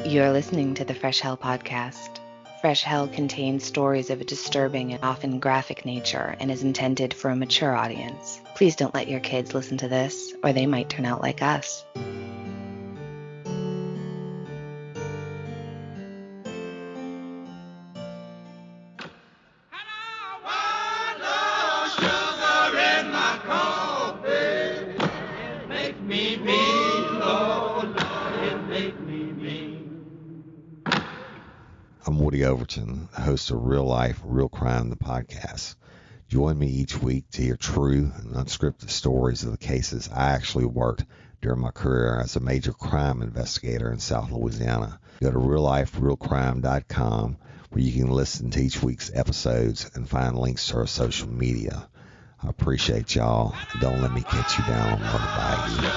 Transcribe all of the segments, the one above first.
You're listening to the Fresh Hell podcast. Fresh Hell contains stories of a disturbing and often graphic nature and is intended for a mature audience. Please don't let your kids listen to this, or they might turn out like us. I'm Woody Overton, host of Real Life, Real Crime, the podcast. Join me each week to hear true and unscripted stories of the cases I actually worked during my career as a major crime investigator in South Louisiana. Go to realliferealcrime.com where you can listen to each week's episodes and find links to our social media. I appreciate y'all. Don't let me catch you down on Murder Bayou.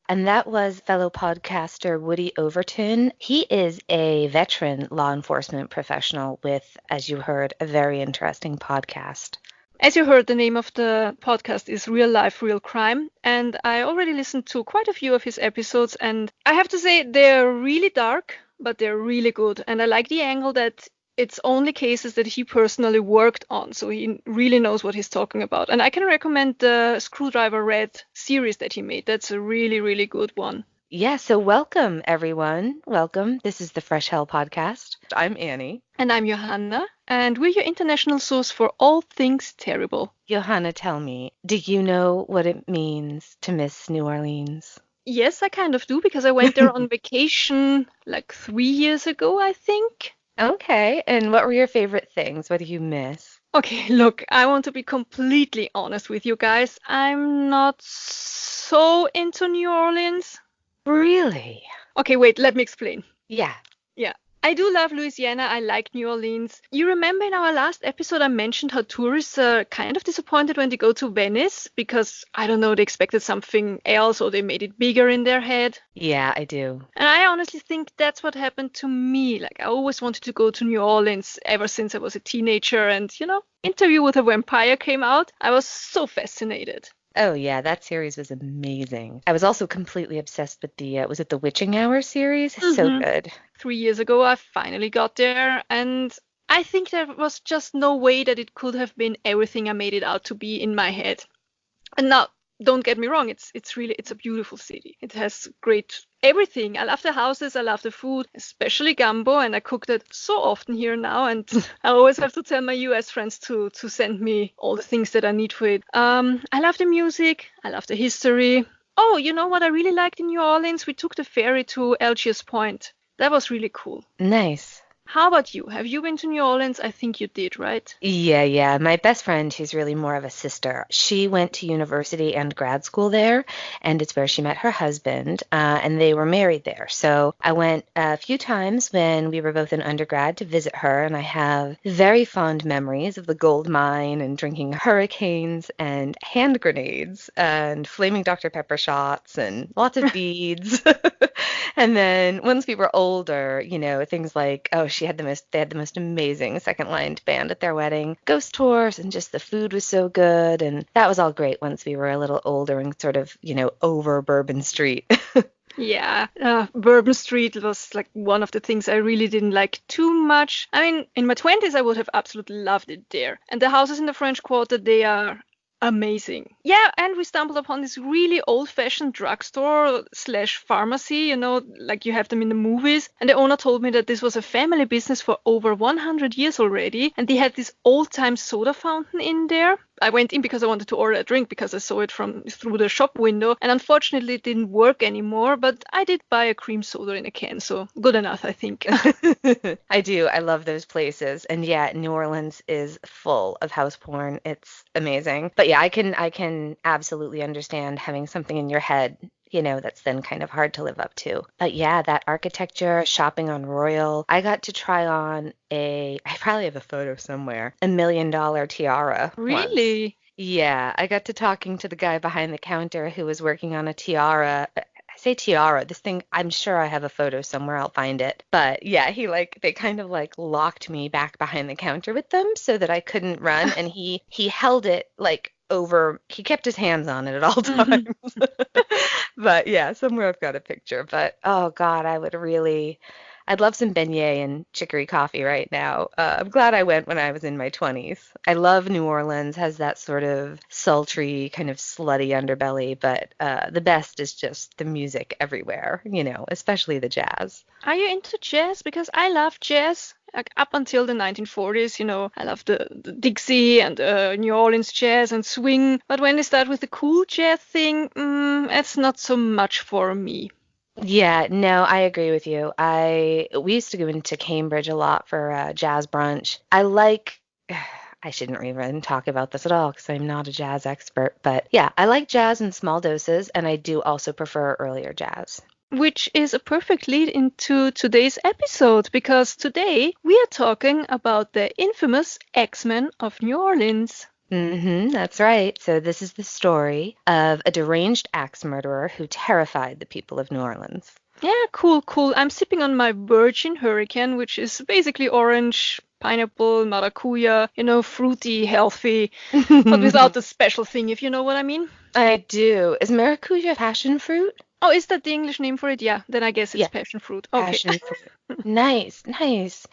And that was fellow podcaster Woody Overton. He is a veteran law enforcement professional with, as you heard, a very interesting podcast. As you heard, the name of the podcast is Real Life, Real Crime, and I already listened to quite a few of his episodes, and I have to say they're really dark, but they're really good. And I like the angle that it's only cases that he personally worked on, so he really knows what he's talking about. And I can recommend the Screwdriver Red series that he made. That's a really, really good one. Yeah, so welcome, everyone. Welcome. This is the Fresh Hell podcast. I'm Annie. And I'm Johanna, and we're your international source for all things terrible. Johanna, tell me, do you know what it means to miss New Orleans? Yes, I kind of do, because I went there on vacation like 3 years ago, I think. Okay, and what were your favorite things? What do you miss? Okay, look, I want to be completely honest with you guys. I'm not so into New Orleans. Really? Okay, wait, let me explain. Yeah. I do love Louisiana. I like New Orleans. You remember in our last episode I mentioned how tourists are kind of disappointed when they go to Venice because, I don't know, they expected something else or they made it bigger in their head. Yeah, I do. And I honestly think that's what happened to me. Like, I always wanted to go to New Orleans ever since I was a teenager. And, Interview with a Vampire came out. I was so fascinated. Oh, yeah, that series was amazing. I was also completely obsessed with was it the Witching Hour series? It's so good. 3 years ago, I finally got there, and I think there was just no way that it could have been everything I made it out to be in my head. And now, don't get me wrong, it's a beautiful city. It has great everything. I love the houses, I love the food, especially gumbo, and I cook that so often here now, and I always have to tell my US friends to send me all the things that I need for it. I love the music, I love the history. Oh, you know what I really liked in New Orleans? We took the ferry to Algiers Point. That was really cool. Nice. How about you? Have you been to New Orleans? I think you did, right? Yeah. My best friend, who's really more of a sister, she went to university and grad school there, and it's where she met her husband, and they were married there. So I went a few times when we were both in undergrad to visit her, and I have very fond memories of the gold mine and drinking hurricanes and hand grenades and flaming Dr. Pepper shots and lots of beads. And then once we were older, things like, they had the most amazing second-line band at their wedding, ghost tours, and just the food was so good. And that was all great once we were a little older and sort of, over Bourbon Street. Yeah, Bourbon Street was like one of the things I really didn't like too much. I mean, in my 20s, I would have absolutely loved it there. And the houses in the French Quarter, they are amazing. Yeah, and we stumbled upon this really old-fashioned drugstore / pharmacy, like you have them in the movies. And the owner told me that this was a family business for over 100 years already. And they had this old-time soda fountain in there. I went in because I wanted to order a drink because I saw it through the shop window. And unfortunately, it didn't work anymore. But I did buy a cream soda in a can, so good enough, I think. I do. I love those places. And yeah, New Orleans is full of house porn. It's amazing. But yeah, I can absolutely understand having something in your head, that's then kind of hard to live up to. But yeah, that architecture, shopping on Royal. I got to try on I probably have a photo somewhere, $1 million tiara. Really? Once. Yeah, I got to talking to the guy behind the counter who was working on a tiara. I say tiara, this thing, I'm sure I have a photo somewhere, I'll find it. But yeah, they kind of locked me back behind the counter with them so that I couldn't run. And he held it he kept his hands on it at all times. But yeah, somewhere I've got a picture. But oh God, I'd love some beignet and chicory coffee right now. I'm glad I went when I was in my 20s. I love New Orleans, has that sort of sultry, kind of slutty underbelly, but the best is just the music everywhere, especially the jazz. Are you into jazz? Because I love jazz. Like up until the 1940s, I love the Dixie and New Orleans jazz and swing. But when they start with the cool jazz thing, it's not so much for me. Yeah, no, I agree with you. We used to go into Cambridge a lot for jazz brunch. I shouldn't even talk about this at all because I'm not a jazz expert, but yeah, I like jazz in small doses, and I do also prefer earlier jazz. Which is a perfect lead into today's episode, because today we are talking about the infamous Axeman of New Orleans. That's right. So this is the story of a deranged axe murderer who terrified the people of New Orleans. Yeah, cool. I'm sipping on my Virgin Hurricane, which is basically orange, pineapple, maracuja, fruity, healthy, but without the special thing, if you know what I mean. I do. Is maracuja passion fruit? Oh, is that the English name for it? Yeah, then I guess it's Yeah, passion fruit. Okay. passion fruit. Nice.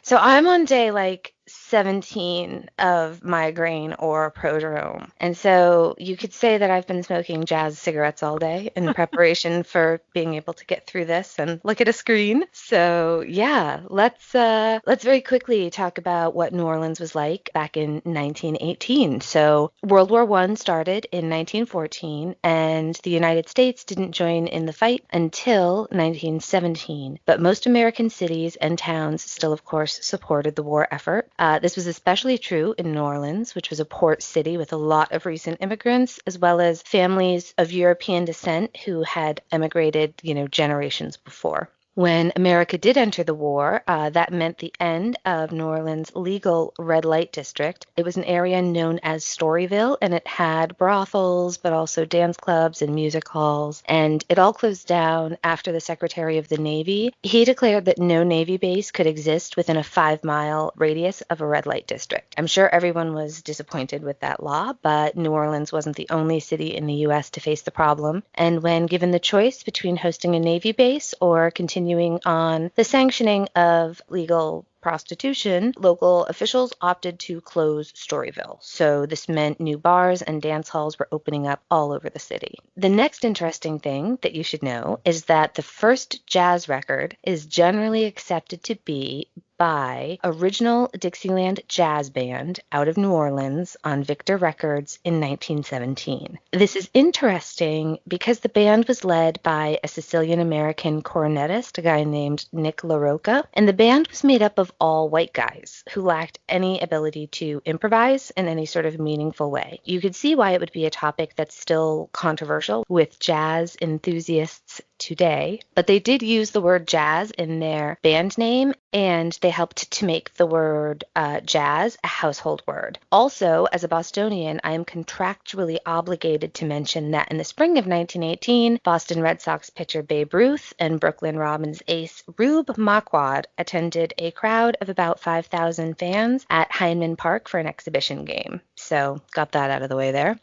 So I'm on day 17 of migraine or prodrome. And so you could say that I've been smoking jazz cigarettes all day in preparation for being able to get through this and look at a screen. So yeah, let's very quickly talk about what New Orleans was like back in 1918. So World War I started in 1914, and the United States didn't join in the fight until 1917. But most American cities and towns still, of course, supported the war effort. This was especially true in New Orleans, which was a port city with a lot of recent immigrants, as well as families of European descent who had emigrated, generations before. When America did enter the war, that meant the end of New Orleans' legal red light district. It was an area known as Storyville, and it had brothels, but also dance clubs and music halls. And it all closed down after the Secretary of the Navy. He declared that no Navy base could exist within a 5-mile radius of a red light district. I'm sure everyone was disappointed with that law, but New Orleans wasn't the only city in the U.S. to face the problem. And when given the choice between hosting a Navy base or continuing on the sanctioning of legal prostitution, local officials opted to close Storyville. So this meant new bars and dance halls were opening up all over the city. The next interesting thing that you should know is that the first jazz record is generally accepted to be by Original Dixieland Jazz Band out of New Orleans on Victor Records in 1917. This is interesting because the band was led by a Sicilian-American cornetist, a guy named Nick LaRocca, and the band was made up of all white guys who lacked any ability to improvise in any sort of meaningful way. You could see why it would be a topic that's still controversial with jazz enthusiasts today, but they did use the word jazz in their band name, and they helped to make the word jazz a household word. Also, as a Bostonian, I am contractually obligated to mention that in the spring of 1918, Boston Red Sox pitcher Babe Ruth and Brooklyn Robins ace Rube Marquardt attended a crowd of about 5,000 fans at Heineman Park for an exhibition game. So got that out of the way there.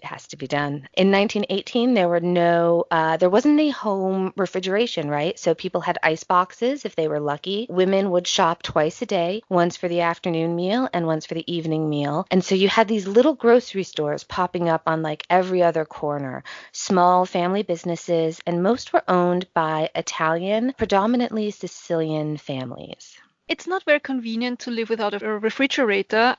Has to be done. In 1918, there wasn't any home refrigeration, right? So people had ice boxes if they were lucky. Women would shop twice a day, once for the afternoon meal and once for the evening meal. And so you had these little grocery stores popping up on every other corner, small family businesses, and most were owned by Italian, predominantly Sicilian families. It's not very convenient to live without a refrigerator.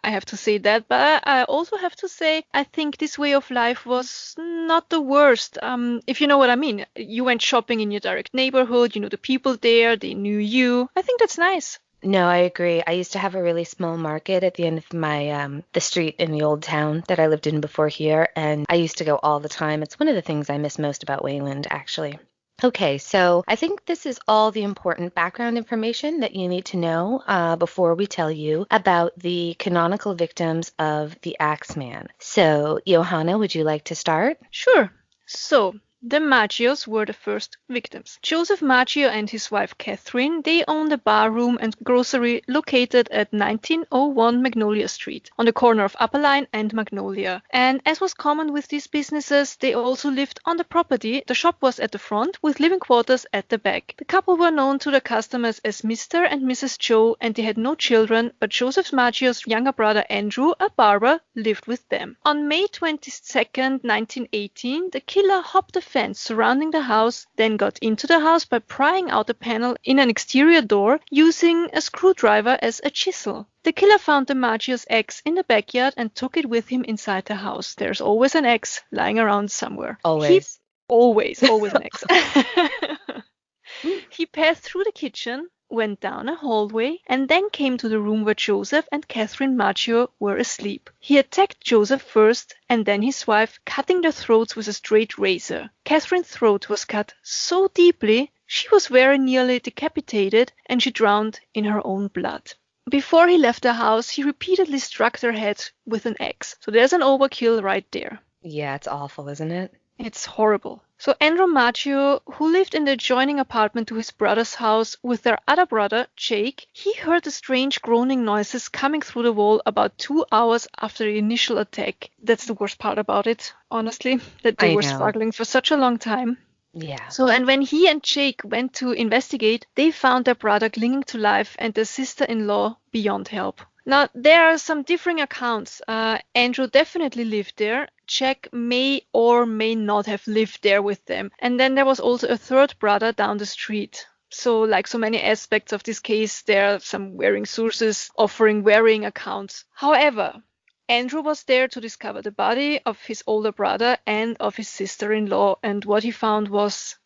I have to say that, but I also have to say I think this way of life was not the worst. If you know what I mean. You went shopping in your direct neighborhood, you know the people there, they knew you. I think that's nice. No, I agree. I used to have a really small market at the end of my the street in the old town that I lived in before here, and I used to go all the time. It's one of the things I miss most about Wayland, actually. Okay, so I think this is all the important background information that you need to know before we tell you about the canonical victims of the Axeman. So, Johanna, would you like to start? Sure. So, The Maggios were the first victims. Joseph Maggio and his wife Catherine, they owned a bar room and grocery located at 1901 Magnolia Street, on the corner of Upper Line and Magnolia. And as was common with these businesses, they also lived on the property. The shop was at the front, with living quarters at the back. The couple were known to the customers as Mr. and Mrs. Joe, and they had no children, but Joseph Maggio's younger brother Andrew, a barber, lived with them. On May 22nd, 1918, the killer hopped the fence surrounding the house, then got into the house by prying out a panel in an exterior door using a screwdriver as a chisel. The killer found the Maggio's axe in the backyard and took it with him inside the house. There's always an axe lying around somewhere. Always. Always an axe. He passed through the kitchen, went down a hallway, and then came to the room where Joseph and Catherine Maggio were asleep. He attacked Joseph first and then his wife, cutting their throats with a straight razor. Catherine's throat was cut so deeply she was very nearly decapitated and she drowned in her own blood. Before he left the house, he repeatedly struck their heads with an axe. So there's an overkill right there. Yeah, it's awful, isn't it? It's horrible. So Andrew Maggio, who lived in the adjoining apartment to his brother's house with their other brother, Jake, he heard the strange groaning noises coming through the wall about 2 hours after the initial attack. That's the worst part about it, honestly, that they were struggling for such a long time. Yeah. So, and when he and Jake went to investigate, they found their brother clinging to life and their sister-in-law beyond help. Now, there are some differing accounts. Andrew definitely lived there. Jack may or may not have lived there with them. And then there was also a third brother down the street. So, like so many aspects of this case, there are some varying sources offering varying accounts. However, Andrew was there to discover the body of his older brother and of his sister-in-law, and what he found was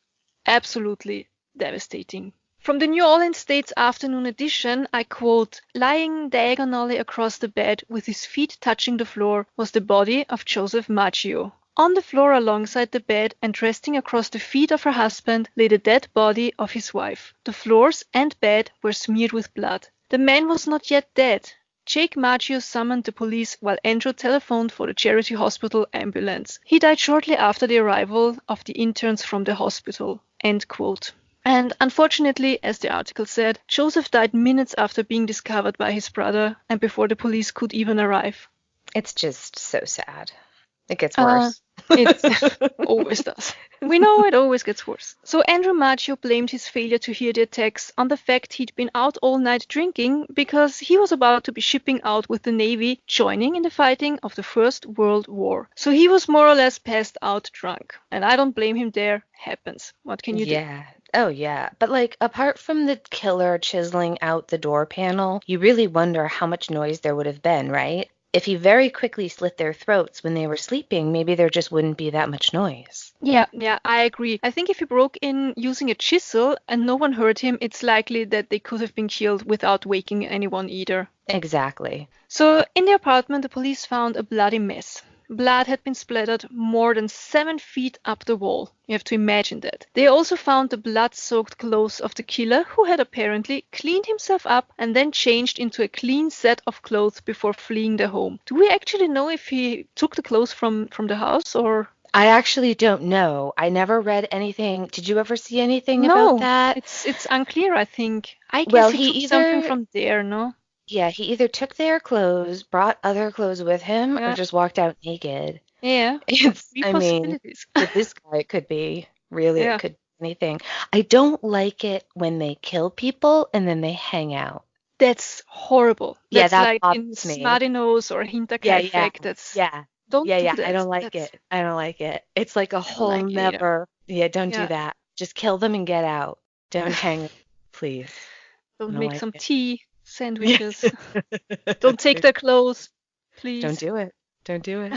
absolutely devastating. From the New Orleans State's afternoon edition, I quote, "Lying diagonally across the bed with his feet touching the floor was the body of Joseph Maggio. On the floor alongside the bed and resting across the feet of her husband lay the dead body of his wife. The floors and bed were smeared with blood. The man was not yet dead. Jake Maggio summoned the police while Andrew telephoned for the Charity Hospital ambulance. He died shortly after the arrival of the interns from the hospital." End quote. And unfortunately, as the article said, Joseph died minutes after being discovered by his brother and before the police could even arrive. It's just so sad. It gets worse. It always does. We know it always gets worse. So Andrew Maggio blamed his failure to hear the attacks on the fact he'd been out all night drinking because he was about to be shipping out with the Navy, joining in the fighting of the First World War. So he was more or less passed out drunk. And I don't blame him there. Happens. What can you do? Yeah. Oh, yeah. But, like, apart from the killer chiseling out the door panel, you really wonder how much noise there would have been, right? If he very quickly slit their throats when they were sleeping, maybe there just wouldn't be that much noise. Yeah, I agree. I think if he broke in using a chisel and no one heard him, it's likely that they could have been killed without waking anyone either. Exactly. So in the apartment, the police found a bloody mess. Blood had been splattered more than 7 feet up the wall. You have to imagine that. They also found the blood-soaked clothes of the killer, who had apparently cleaned himself up and then changed into a clean set of clothes before fleeing the home. Do we actually know if he took the clothes from the house or... I actually don't know. I never read anything. Did you ever see anything about that? It's unclear, I think. I guess he took something from there, no? Yeah, he either took their clothes, brought other clothes with him, or just walked out naked. Yeah. I mean, with this guy, it could be. Really, it could be anything. I don't like it when they kill people and then they hang out. That's horrible. That's that like in me. Smartinos or Hinterkaifeck. Don't do that. I don't like it. I don't like it. It's like a whole never. Don't do that. Just kill them and get out. Don't hang, please. Don't make some tea. Sandwiches. Don't take their clothes, please. Don't do it.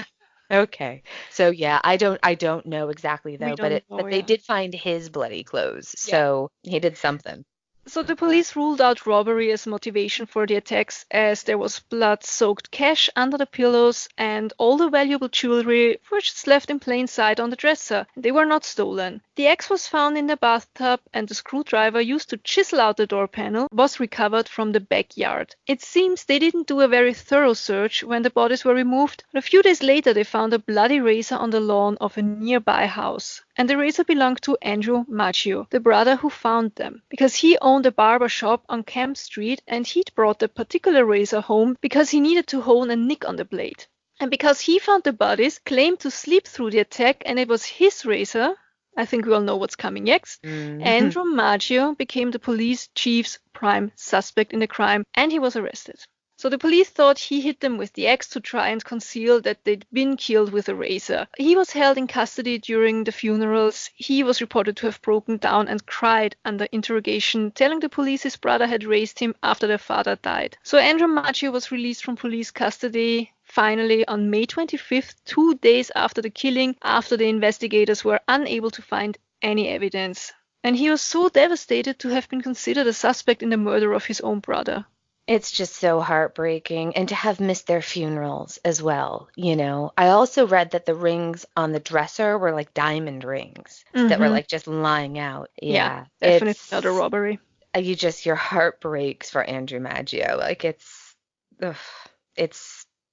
Okay. So I don't know exactly though, but they did find his bloody clothes. So he did something. So the police ruled out robbery as motivation for the attacks, as there was blood-soaked cash under the pillows and all the valuable jewelry were just left in plain sight on the dresser. They were not stolen. The axe was found in the bathtub and the screwdriver used to chisel out the door panel was recovered from the backyard. It seems they didn't do a very thorough search when the bodies were removed, but a few days later they found a bloody razor on the lawn of a nearby house. and the razor belonged to Andrew Maggio, the brother who found them, because he owned a barber shop on Camp Street and he'd brought the particular razor home because he needed to hone a nick on the blade. And because he found the bodies, claimed to sleep through the attack, and it was his razor, I think we all know what's coming next, Andrew Maggio became the police chief's prime suspect in the crime, and he was arrested. So the police thought he hit them with the axe to try and conceal that they'd been killed with a razor. He was held in custody during the funerals. He was reported to have broken down and cried under interrogation, telling the police his brother had raised him after their father died. So Andrew Maggio was released from police custody finally on May 25th, 2 days after the killing, after the investigators were unable to find any evidence. And he was so devastated to have been considered a suspect in the murder of his own brother. It's just so heartbreaking, and to have missed their funerals as well, you know. I also read that the rings on the dresser were like diamond rings that were like just lying out. Yeah, definitely not a robbery. Your heart breaks for Andrew Maggio. Like it's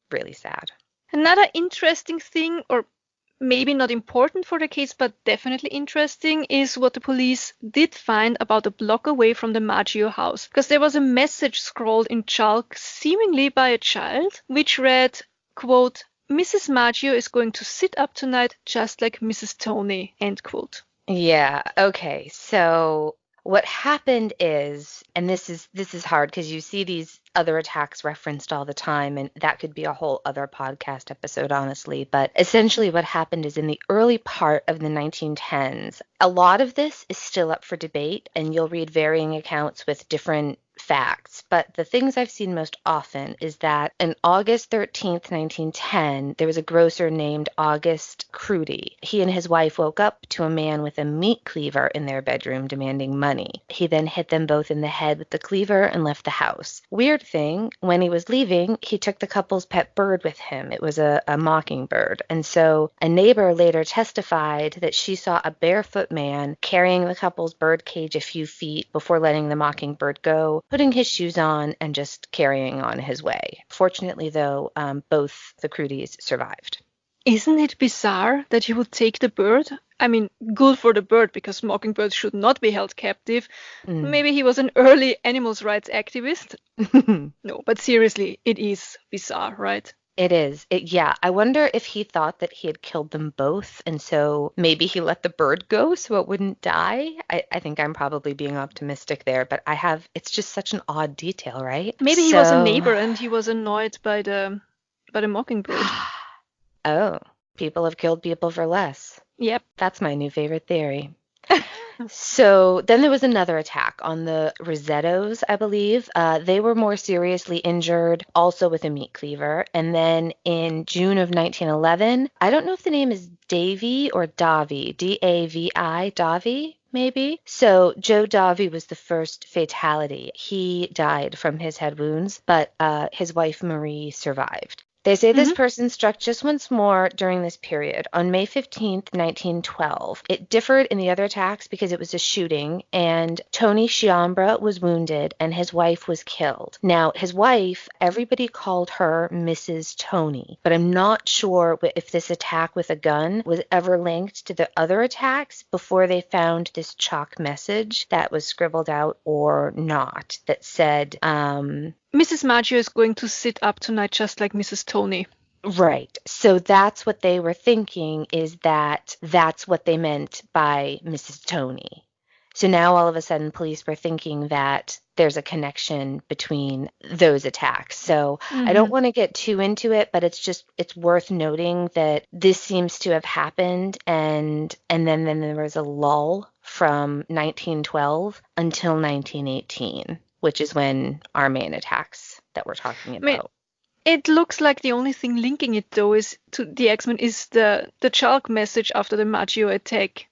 really sad. Another interesting thing, or maybe not important for the case, but definitely interesting, is what the police did find about a block away from the Maggio house. Because there was a message scrawled in chalk, seemingly by a child, which read, quote, "Mrs. Maggio is going to sit up tonight just like Mrs. Tony," end quote. Yeah, okay. So what happened is, and this is hard because you see these other attacks referenced all the time, and that could be a whole other podcast episode, honestly. But essentially what happened is in the early part of the 1910s, a lot of this is still up for debate, and you'll read varying accounts with different facts. But the things I've seen most often is that on August 13th, 1910, there was a grocer named August Crudy. He and his wife woke up to a man with a meat cleaver in their bedroom demanding money. He then hit them both in the head with the cleaver and left the house. Weird thing, when he was leaving, he took the couple's pet bird with him. It was a mockingbird. And so a neighbor later testified that she saw a barefoot man carrying the couple's bird cage a few feet before letting the mockingbird go, putting his shoes on, and just carrying on his way. Fortunately, though, both the Crudys survived. Isn't it bizarre that he would take the bird? I mean, good for the bird, because mockingbirds should not be held captive. Maybe he was an early animals rights activist. No, but seriously, it is bizarre, right? It is. Yeah, I wonder if he thought that he had killed them both, and so maybe he let the bird go so it wouldn't die. I think I'm probably being optimistic there, but it's just such an odd detail, right? Maybe he was a neighbor and he was annoyed by the mockingbird. Oh, people have killed people for less. Yep. That's my new favorite theory. So then there was another attack on the Rosettos, I believe. They were more seriously injured, also with a meat cleaver. And then in June of 1911, I don't know if the name is Davy or Davi, D-A-V-I, Davi, maybe. So Joe Davi was the first fatality. He died from his head wounds, but his wife Marie survived. They say this person struck just once more during this period, on May 15th, 1912. It differed in the other attacks because it was a shooting, and Tony Chiambra was wounded and his wife was killed. Now, his wife, everybody called her Mrs. Tony, but I'm not sure if this attack with a gun was ever linked to the other attacks before they found this chalk message that was scribbled out or not, that said, Mrs. Maggio is going to sit up tonight just like Mrs. Tony. Right. So that's what they were thinking, is that's what they meant by Mrs. Tony. So now all of a sudden police were thinking that there's a connection between those attacks. So I don't want to get too into it, but it's worth noting that this seems to have happened, and then there was a lull from 1912 until 1918. Which is when our main attacks that we're talking about. I mean, it looks like the only thing linking it, though, is to the Axeman is the chalk message after the Maggio attack.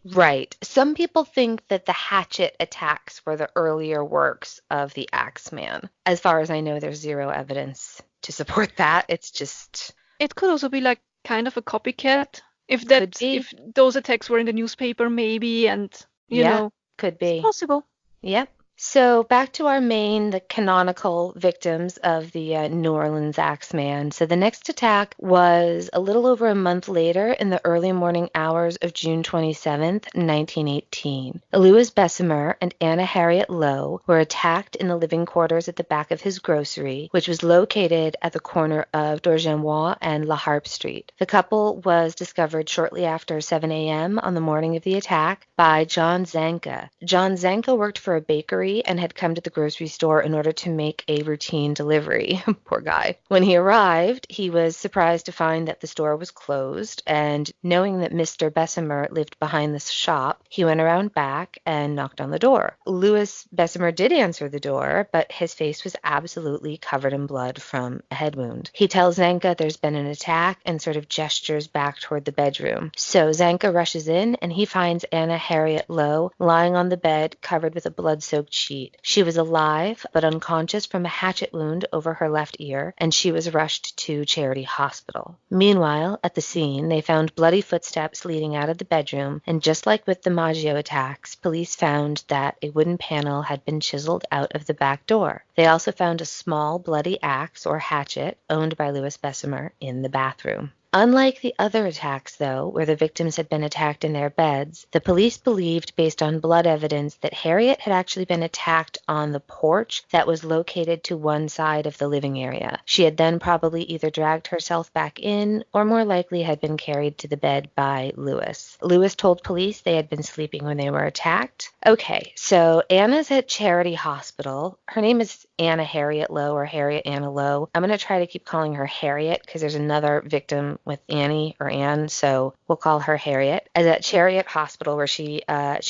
Right. Some people think that the hatchet attacks were the earlier works of the Axeman. As far as I know, there's zero evidence to support that. It's just... It could also be like kind of a copycat. If those attacks were in the newspaper, maybe, and, you know. Could be. It's possible. Yep. So back to our main, the canonical victims of the New Orleans Axeman. So the next attack was a little over a month later in the early morning hours of June 27th, 1918. Louis Bessemer and Anna Harriet Lowe were attacked in the living quarters at the back of his grocery, which was located at the corner of Dorgemois and La Harpe Street. The couple was discovered shortly after 7 a.m. on the morning of the attack by John Zanka. John Zanka worked for a bakery and had come to the grocery store in order to make a routine delivery. Poor guy. When he arrived, he was surprised to find that the store was closed, and knowing that Mr. Bessemer lived behind the shop, he went around back and knocked on the door. Louis Bessemer did answer the door, but his face was absolutely covered in blood from a head wound. He tells Zanka there's been an attack and sort of gestures back toward the bedroom. So Zanka rushes in and he finds Anna Harriet Lowe lying on the bed covered with a blood-soaked sheet. She was alive but unconscious from a hatchet wound over her left ear, and she was rushed to Charity Hospital. Meanwhile, at the scene, they found bloody footsteps leading out of the bedroom, and just like with the Maggio attacks, police found that a wooden panel had been chiseled out of the back door. They also found a small bloody axe or hatchet owned by Louis Bessemer in the bathroom. Unlike the other attacks, though, where the victims had been attacked in their beds, the police believed, based on blood evidence, that Harriet had actually been attacked on the porch that was located to one side of the living area. She had then probably either dragged herself back in or more likely had been carried to the bed by Louis. Louis told police they had been sleeping when they were attacked. Okay, so Anna's at Charity Hospital. Her name is Anna Harriet Lowe or Harriet Anna Lowe. I'm going to try to keep calling her Harriet because there's another victim with Annie or Anne, so we'll call her Harriet. As at Charity Hospital, where she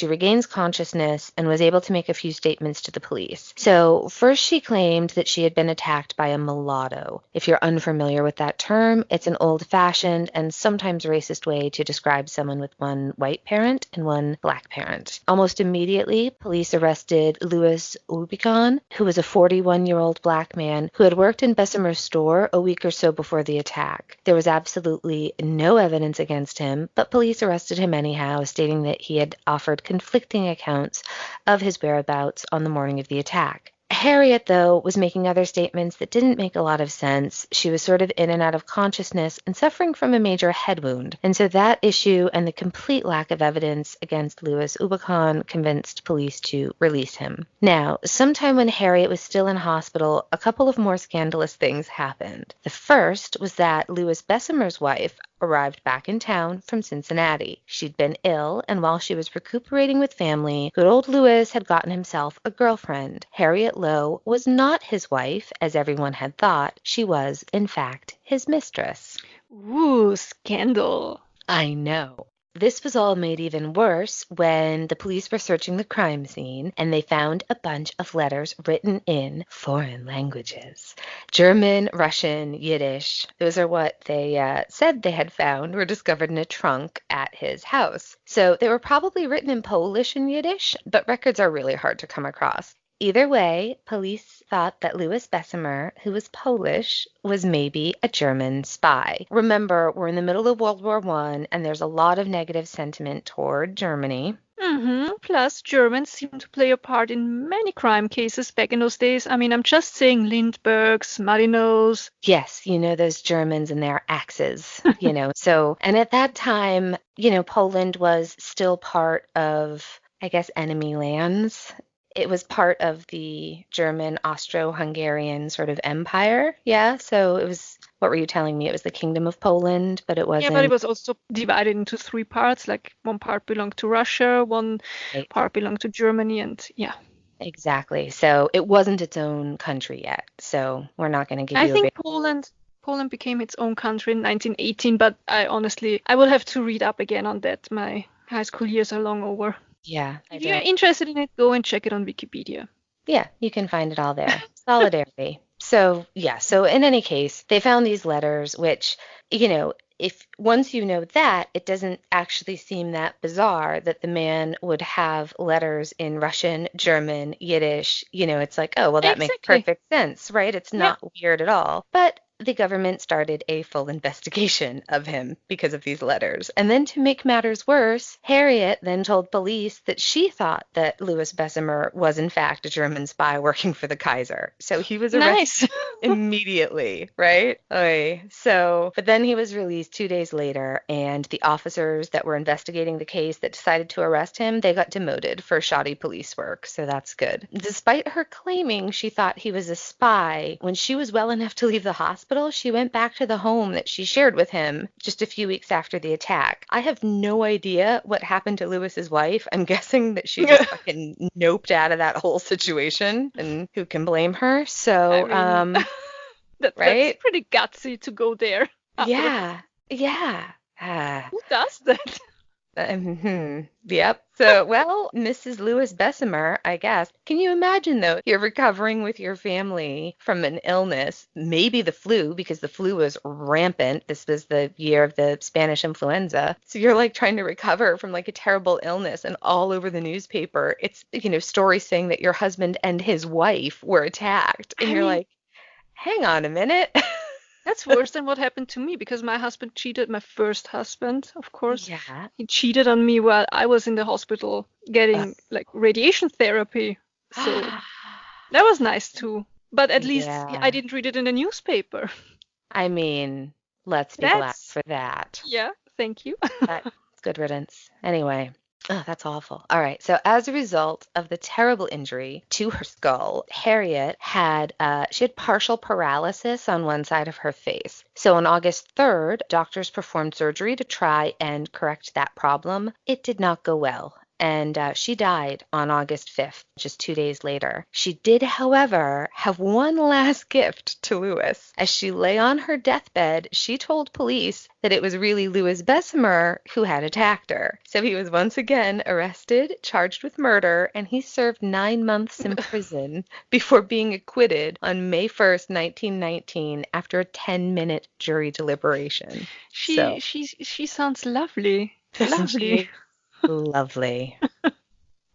regains consciousness and was able to make a few statements to the police. So first she claimed that she had been attacked by a mulatto. If you're unfamiliar with that term, it's an old-fashioned and sometimes racist way to describe someone with one white parent and one black parent. Almost immediately, police arrested Louis Ubicon, who was a 41-year-old black man who had worked in Bessemer's store a week or so before the attack. There was absolutely no evidence against him, but police arrested him anyhow, stating that he had offered conflicting accounts of his whereabouts on the morning of the attack. Harriet, though, was making other statements that didn't make a lot of sense. She was sort of in and out of consciousness and suffering from a major head wound. And so that issue and the complete lack of evidence against Louis Ubicon convinced police to release him. Now, sometime when Harriet was still in hospital, a couple of more scandalous things happened. The first was that Louis Bessemer's wife arrived back in town from Cincinnati. She'd been ill, and while she was recuperating with family, good old Louis had gotten himself a girlfriend. Harriet Lowe was not his wife, as everyone had thought. She was, in fact, his mistress. Ooh, scandal. I know. This was all made even worse when the police were searching the crime scene and they found a bunch of letters written in foreign languages. German, Russian, Yiddish. Those are what they said they had found were discovered in a trunk at his house. So they were probably written in Polish and Yiddish, but records are really hard to come across. Either way, police thought that Louis Bessemer, who was Polish, was maybe a German spy. Remember, we're in the middle of World War I, and there's a lot of negative sentiment toward Germany. Plus, Germans seem to play a part in many crime cases back in those days. I mean, I'm just saying Lindberghs, Marinos. Yes, those Germans and their axes, So, and at that time, Poland was still part of, I guess, enemy lands. It was part of the German Austro-Hungarian sort of empire. Yeah, so it was, what were you telling me? It was the Kingdom of Poland, but it wasn't. Yeah, but it was also divided into three parts, like one part belonged to Russia, one part belonged to Germany, and yeah. Exactly. So it wasn't its own country yet. So we're not going to give you I think Poland became its own country in 1918, but I will have to read up again on that. My high school years are long over. Yeah. If you're interested in it, go and check it on Wikipedia. Yeah, you can find it all there. Solidarity. So, yeah. So in any case, they found these letters, which, if once you know that, it doesn't actually seem that bizarre that the man would have letters in Russian, German, Yiddish. It's like, oh, well, that makes perfect sense, right? It's not weird at all. But the government started a full investigation of him because of these letters. And then to make matters worse, Harriet then told police that she thought that Louis Bessemer was in fact a German spy working for the Kaiser. So he was arrested Nice. immediately, right? Oy. So, but then he was released 2 days later, and the officers that were investigating the case that decided to arrest him, they got demoted for shoddy police work. So that's good. Despite her claiming she thought he was a spy, when she was well enough to leave the hospital, she went back to the home that she shared with him just a few weeks after the attack. I have no idea what happened to Lewis's wife. I'm guessing that she just fucking noped out of that whole situation, and who can blame her? So, I mean, that's right? pretty gutsy to go there. Yeah, yeah. Who does that? Yep. So, well, Mrs. Louis Bessemer, I guess. Can you imagine, though, you're recovering with your family from an illness, maybe the flu, because the flu was rampant. This was the year of the Spanish influenza. So you're like trying to recover from like a terrible illness, and all over the newspaper, it's, stories saying that your husband and his wife were attacked. And I you're mean, like, hang on a minute. that's worse than what happened to me because my husband cheated, my first husband, of course. Yeah. He cheated on me while I was in the hospital getting like radiation therapy. So that was nice too. But at least Yeah. I didn't read it in the newspaper. I mean, let's be glad for that. Yeah, thank you. That's good riddance. Anyway, that's awful. All right. So as a result of the terrible injury to her skull, Harriet she had partial paralysis on one side of her face. So on August 3rd, doctors performed surgery to try and correct that problem. It did not go well. And she died on August 5th, just 2 days later. She did, however, have one last gift to Louis. As she lay on her deathbed, she told police that it was really Louis Bessemer who had attacked her. So he was once again arrested, charged with murder, and he served 9 months in prison before being acquitted on May 1st, 1919, after a 10-minute jury deliberation. She sounds lovely. Lovely. Lovely.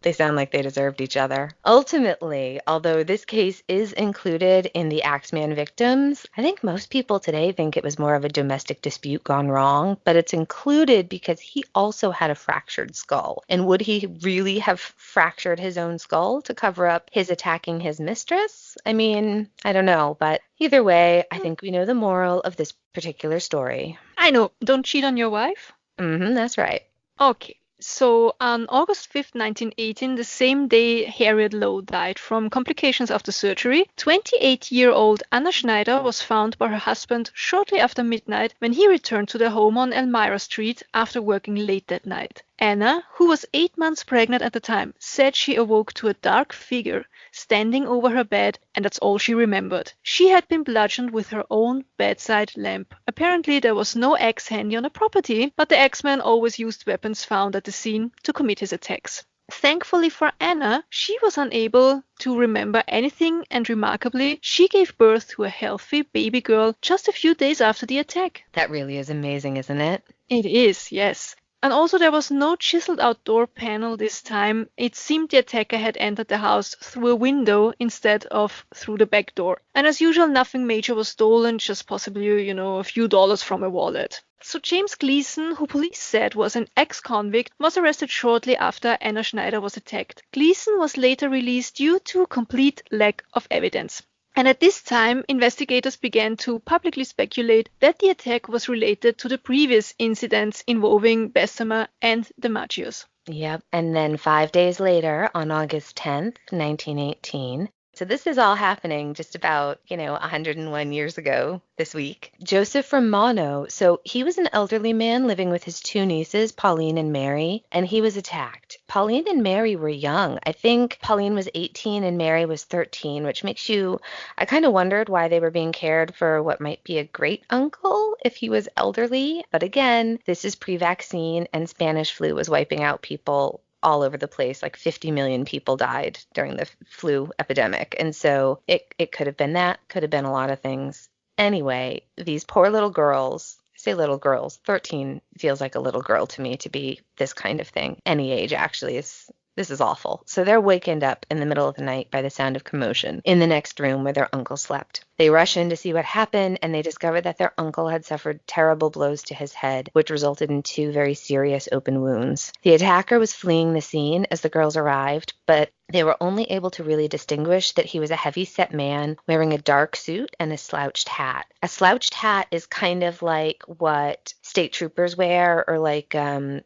They sound like they deserved each other. Ultimately, although this case is included in the Axeman victims, I think most people today think it was more of a domestic dispute gone wrong, but it's included because he also had a fractured skull. And would he really have fractured his own skull to cover up his attacking his mistress? I mean, I don't know, but either way, I think we know the moral of this particular story. I know. Don't cheat on your wife. That's right. Okay. So on August 5th, 1918, the same day Harriet Lowe died from complications of the surgery, 28-year-old Anna Schneider was found by her husband shortly after midnight when he returned to their home on Elmira Street after working late that night. Anna, who was 8 months pregnant at the time, said she awoke to a dark figure standing over her bed, and that's all she remembered. She had been bludgeoned with her own bedside lamp. Apparently there was no axe handy on the property, but the Axeman always used weapons found at the scene to commit his attacks. Thankfully for Anna, she was unable to remember anything, and remarkably, she gave birth to a healthy baby girl just a few days after the attack. That really is amazing, isn't it? It is, yes. And also there was no chiseled outdoor panel this time. It seemed the attacker had entered the house through a window instead of through the back door. And as usual, nothing major was stolen, just possibly, a few dollars from a wallet. So James Gleason, who police said was an ex-convict, was arrested shortly after Anna Schneider was attacked. Gleason was later released due to complete lack of evidence. And at this time, investigators began to publicly speculate that the attack was related to the previous incidents involving Bessemer and the Maggios. Yep. And then 5 days later, on August 10th, 1918, so this is all happening just about, 101 years ago this week. Joseph Romano, so he was an elderly man living with his two nieces, Pauline and Mary, and he was attacked. Pauline and Mary were young. I think Pauline was 18 and Mary was 13, which makes I kind of wondered why they were being cared for what might be a great uncle if he was elderly. But again, this is pre-vaccine, and Spanish flu was wiping out people all over the place. Like 50 million people died during the flu epidemic. And so it could have been that, could have been a lot of things. Anyway, these poor little girls, I say little girls, 13 feels like a little girl to me to be this kind of thing. Any age actually is This is awful. So they're wakened up in the middle of the night by the sound of commotion in the next room where their uncle slept. They rush in to see what happened, and they discover that their uncle had suffered terrible blows to his head, which resulted in 2 very serious open wounds. The attacker was fleeing the scene as the girls arrived, but they were only able to really distinguish that he was a heavy-set man wearing a dark suit and a slouched hat. A slouched hat is kind of like what state troopers wear, or like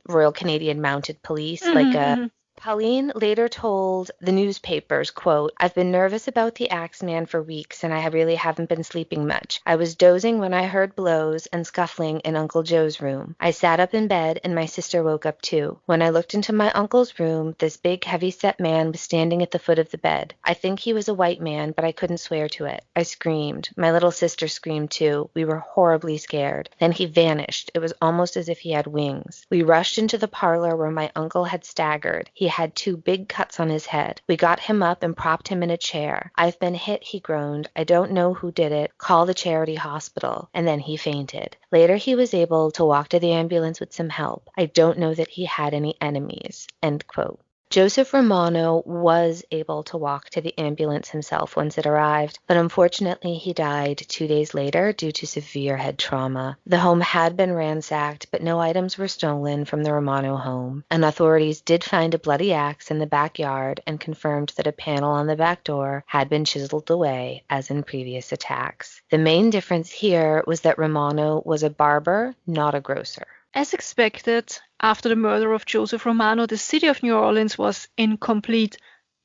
Royal Canadian Mounted Police, like a Pauline later told the newspapers, quote, "I've been nervous about the Axeman for weeks, and I really haven't been sleeping much. I was dozing when I heard blows and scuffling in Uncle Joe's room. I sat up in bed, and my sister woke up too. When I looked into my uncle's room, this big, heavy-set man was standing at the foot of the bed. I think he was a white man, but I couldn't swear to it. I screamed. My little sister screamed too. We were horribly scared. Then he vanished. It was almost as if he had wings. We rushed into the parlor where my uncle had staggered. He had 2 big cuts on his head. We got him up and propped him in a chair. I've been hit, he groaned. I don't know who did it. Call the charity hospital." And then he fainted. Later, he was able to walk to the ambulance with some help. I don't know that he had any enemies. End quote. Joseph Romano was able to walk to the ambulance himself once it arrived, but unfortunately he died 2 days later due to severe head trauma. The home had been ransacked, but no items were stolen from the Romano home, and authorities did find a bloody axe in the backyard and confirmed that a panel on the back door had been chiseled away, as in previous attacks. The main difference here was that Romano was a barber, not a grocer. As expected, after the murder of Joseph Romano, the city of New Orleans was in complete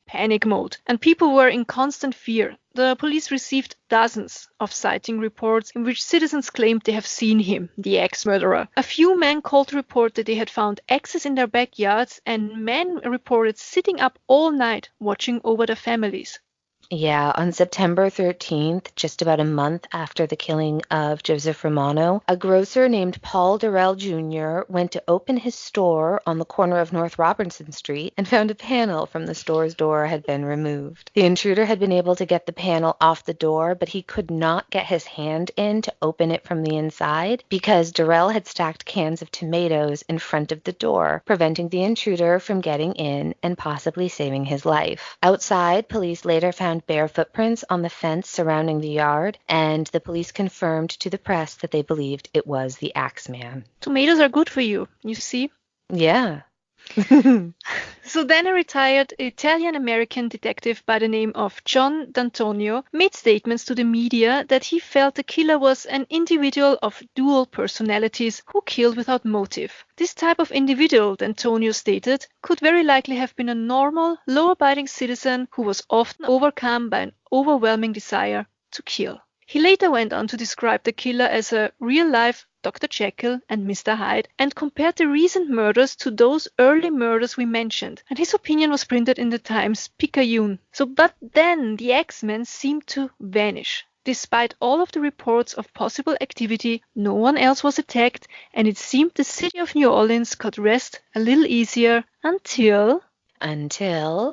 panic mode, and people were in constant fear. The police received dozens of sighting reports in which citizens claimed they have seen him, the ex-murderer. A few men called to report that they had found axes in their backyards, and men reported sitting up all night watching over their families. Yeah, on September 13th, just about a month after the killing of Joseph Romano, a grocer named Paul Durrell Jr. went to open his store on the corner of North Robinson Street and found a panel from the store's door had been removed. The intruder had been able to get the panel off the door, but he could not get his hand in to open it from the inside because Durrell had stacked cans of tomatoes in front of the door, preventing the intruder from getting in and possibly saving his life. Outside, police later found bare footprints on the fence surrounding the yard, and the police confirmed to the press that they believed it was the Axeman. Tomatoes are good for you, you see. Yeah. So then a retired Italian-American detective by the name of John D'Antonio made statements to the media that he felt the killer was an individual of dual personalities who killed without motive. This type of individual, D'Antonio stated, could very likely have been a normal, law-abiding citizen who was often overcome by an overwhelming desire to kill. He later went on to describe the killer as a real-life Dr. Jekyll and Mr. Hyde, and compared the recent murders to those early murders we mentioned, and his opinion was printed in the Times-Picayune. But then the Axeman seemed to vanish. Despite all of the reports of possible activity, no one else was attacked, and it seemed the city of New Orleans could rest a little easier until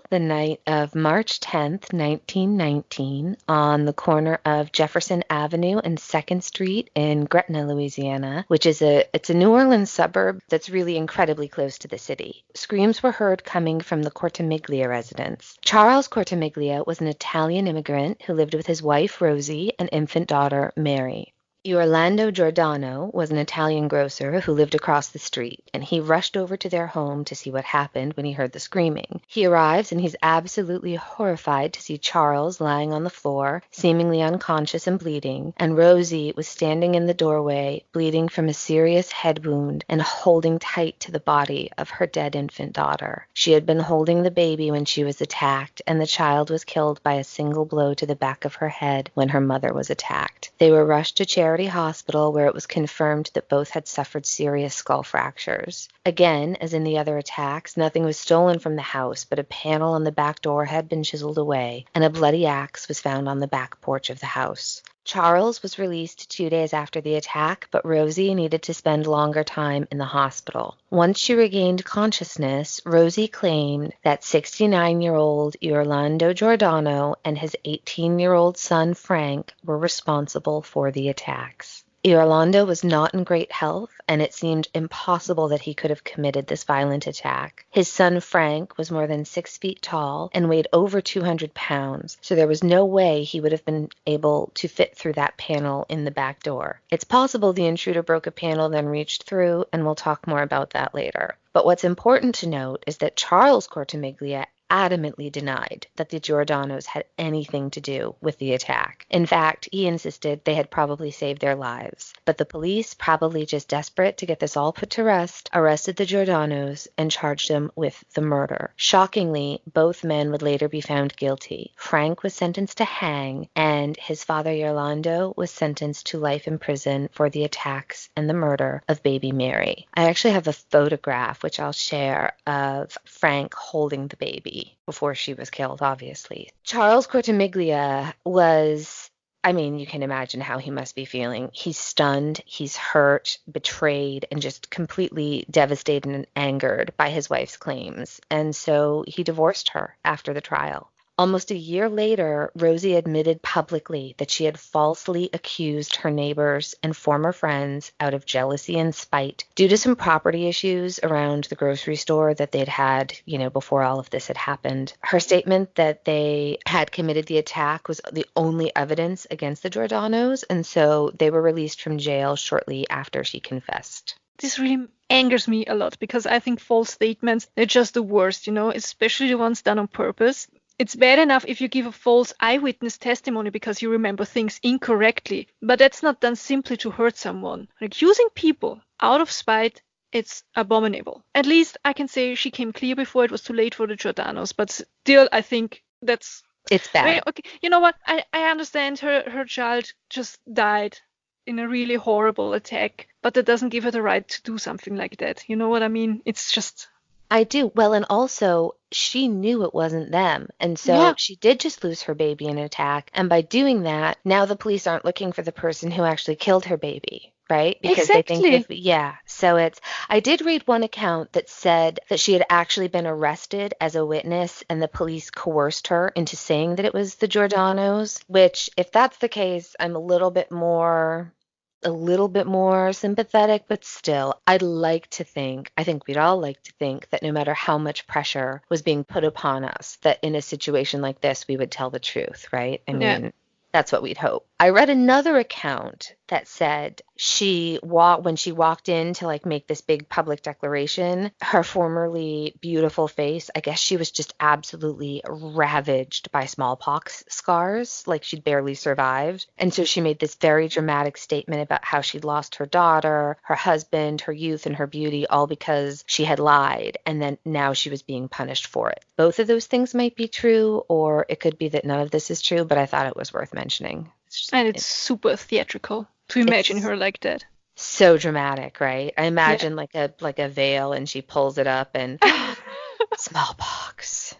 the night of March 10th, 1919, on the corner of Jefferson Avenue and 2nd Street in Gretna, Louisiana, which is it's a New Orleans suburb that's really incredibly close to the city. Screams were heard coming from the Cortimiglia residence. Charles Cortimiglia was an Italian immigrant who lived with his wife, Rosie, and infant daughter, Mary. Orlando Giordano was an Italian grocer who lived across the street, and he rushed over to their home to see what happened when he heard the screaming. He arrives, and he's absolutely horrified to see Charles lying on the floor, seemingly unconscious and bleeding, and Rosie was standing in the doorway, bleeding from a serious head wound and holding tight to the body of her dead infant daughter. She had been holding the baby when she was attacked, and the child was killed by a single blow to the back of her head when her mother was attacked. They were rushed to Charity Hospital, where it was confirmed that both had suffered serious skull fractures. Again, as in the other attacks, nothing was stolen from the house, but a panel on the back door had been chiseled away, and a bloody axe was found on the back porch of the house. Charles was released 2 days after the attack, but Rosie needed to spend longer time in the hospital. Once she regained consciousness, Rosie claimed that 69-year-old Orlando Giordano and his 18-year-old son Frank were responsible for the attacks. Orlando was not in great health, and it seemed impossible that he could have committed this violent attack. His son Frank was more than 6 feet tall and weighed over 200 pounds, so there was no way he would have been able to fit through that panel in the back door. It's possible the intruder broke a panel, then reached through, and we'll talk more about that later. But what's important to note is that Charles Cortimiglia adamantly denied that the Giordano's had anything to do with the attack. In fact, he insisted they had probably saved their lives. But the police, probably just desperate to get this all put to rest, arrested the Giordano's and charged them with the murder. Shockingly, both men would later be found guilty. Frank was sentenced to hang, and his father Orlando was sentenced to life in prison for the attacks and the murder of baby Mary. I actually have a photograph, which I'll share, of Frank holding the baby before she was killed, obviously. Charles Cortimiglia was, I mean, you can imagine how he must be feeling. He's stunned, he's hurt, betrayed, and just completely devastated and angered by his wife's claims. And so he divorced her after the trial. Almost a year later, Rosie admitted publicly that she had falsely accused her neighbors and former friends out of jealousy and spite due to some property issues around the grocery store that they'd had, before all of this had happened. Her statement that they had committed the attack was the only evidence against the Giordano's, and so they were released from jail shortly after she confessed. This really angers me a lot because I think false statements, they're just the worst, especially the ones done on purpose. It's bad enough if you give a false eyewitness testimony because you remember things incorrectly, but that's not done simply to hurt someone. Accusing people out of spite, it's abominable. At least I can say she came clear before it was too late for the Giordano's, but still I think that's... It's bad. I mean, okay, you know what? I understand her child just died in a really horrible attack, but that doesn't give her the right to do something like that. You know what I mean? It's just... I do. Well, and also she knew it wasn't them. And so she did just lose her baby in an attack. And by doing that, now the police aren't looking for the person who actually killed her baby, right? Because they think, so I did read one account that said that she had actually been arrested as a witness and the police coerced her into saying that it was the Giordano's, which if that's the case, I'm a little bit more sympathetic, but still, I think we'd all like to think that no matter how much pressure was being put upon us, that in a situation like this, we would tell the truth, right? I mean, that's what we'd hope. I read another account that said when she walked in to make this big public declaration, her formerly beautiful face, I guess she was just absolutely ravaged by smallpox scars, like she'd barely survived. And so she made this very dramatic statement about how she'd lost her daughter, her husband, her youth, and her beauty, all because she had lied, and then now she was being punished for it. Both of those things might be true, or it could be that none of this is true, but I thought it was worth mentioning. It's super theatrical to imagine her like that. So dramatic, right? I imagine like a veil and she pulls it up and smallpox.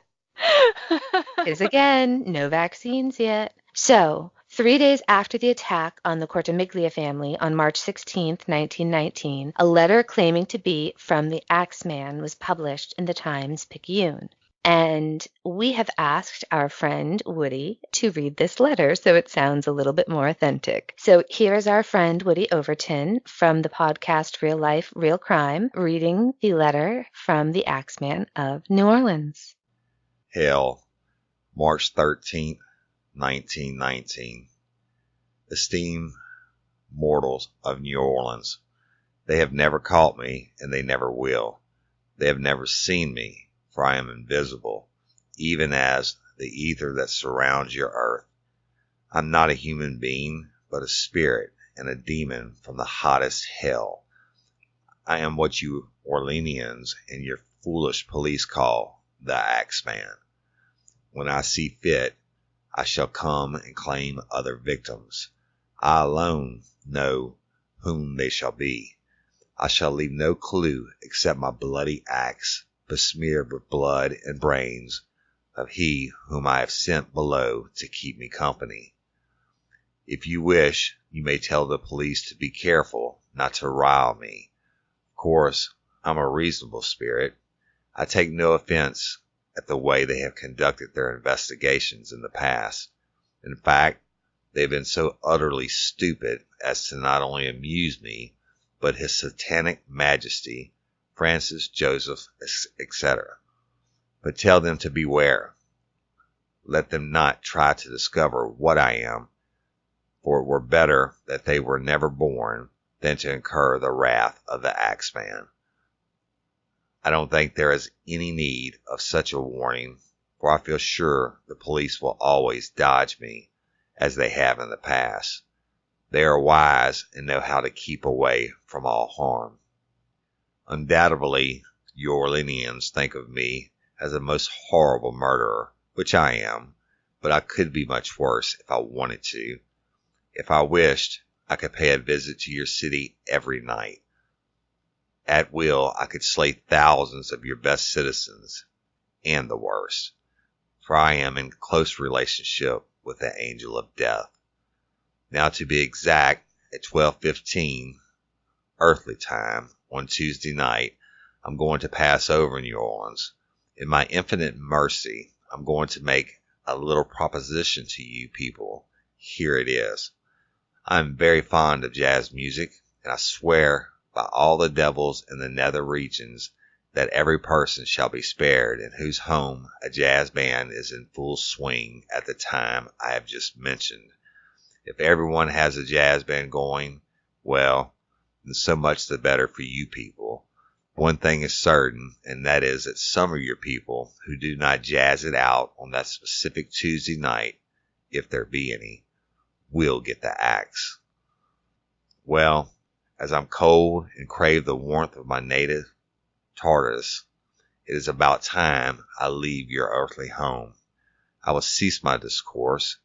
Because again, no vaccines yet. So 3 days after the attack on the Cortimiglia family on March 16th, 1919, a letter claiming to be from the Axeman was published in the Times-Picayune. And we have asked our friend Woody to read this letter so it sounds a little bit more authentic. So here is our friend Woody Overton from the podcast Real Life, Real Crime, reading the letter from the Axeman of New Orleans. Hell, March 13th, 1919. Esteemed mortals of New Orleans, they have never caught me, and they never will. They have never seen me, for I am invisible, even as the ether that surrounds your earth. I'm not a human being, but a spirit and a demon from the hottest hell. I am what you Orleanians and your foolish police call the Axeman. When I see fit, I shall come and claim other victims. I alone know whom they shall be. I shall leave no clue except my bloody axe, besmeared with blood and brains of he whom I have sent below to keep me company. If you wish, you may tell the police to be careful not to rile me. Of course, I'm a reasonable spirit. I take no offense at the way they have conducted their investigations in the past. In fact, they've been so utterly stupid as to not only amuse me, but His Satanic Majesty, Francis, Joseph, etc. But tell them to beware. Let them not try to discover what I am, for it were better that they were never born than to incur the wrath of the Axeman. I don't think there is any need of such a warning, for I feel sure the police will always dodge me, as they have in the past. They are wise and know how to keep away from all harm. Undoubtedly, you Orleanians think of me as a most horrible murderer, which I am, but I could be much worse if I wanted to. If I wished, I could pay a visit to your city every night. At will, I could slay thousands of your best citizens, and the worst, for I am in close relationship with the angel of death. Now, to be exact, at 12:15 earthly time on Tuesday night, I'm going to pass over New Orleans. In my infinite mercy, I'm going to make a little proposition to you people. Here it is. I am very fond of jazz music, and I swear by all the devils in the nether regions that every person shall be spared in whose home a jazz band is in full swing at the time I have just mentioned. If everyone has a jazz band going, well, then so much the better for you people. One thing is certain, and that is that some of your people who do not jazz it out on that specific Tuesday night, if there be any, will get the axe. Well, as I'm cold and crave the warmth of my native Tartarus, it is about time I leave your earthly home. I will cease my discourse,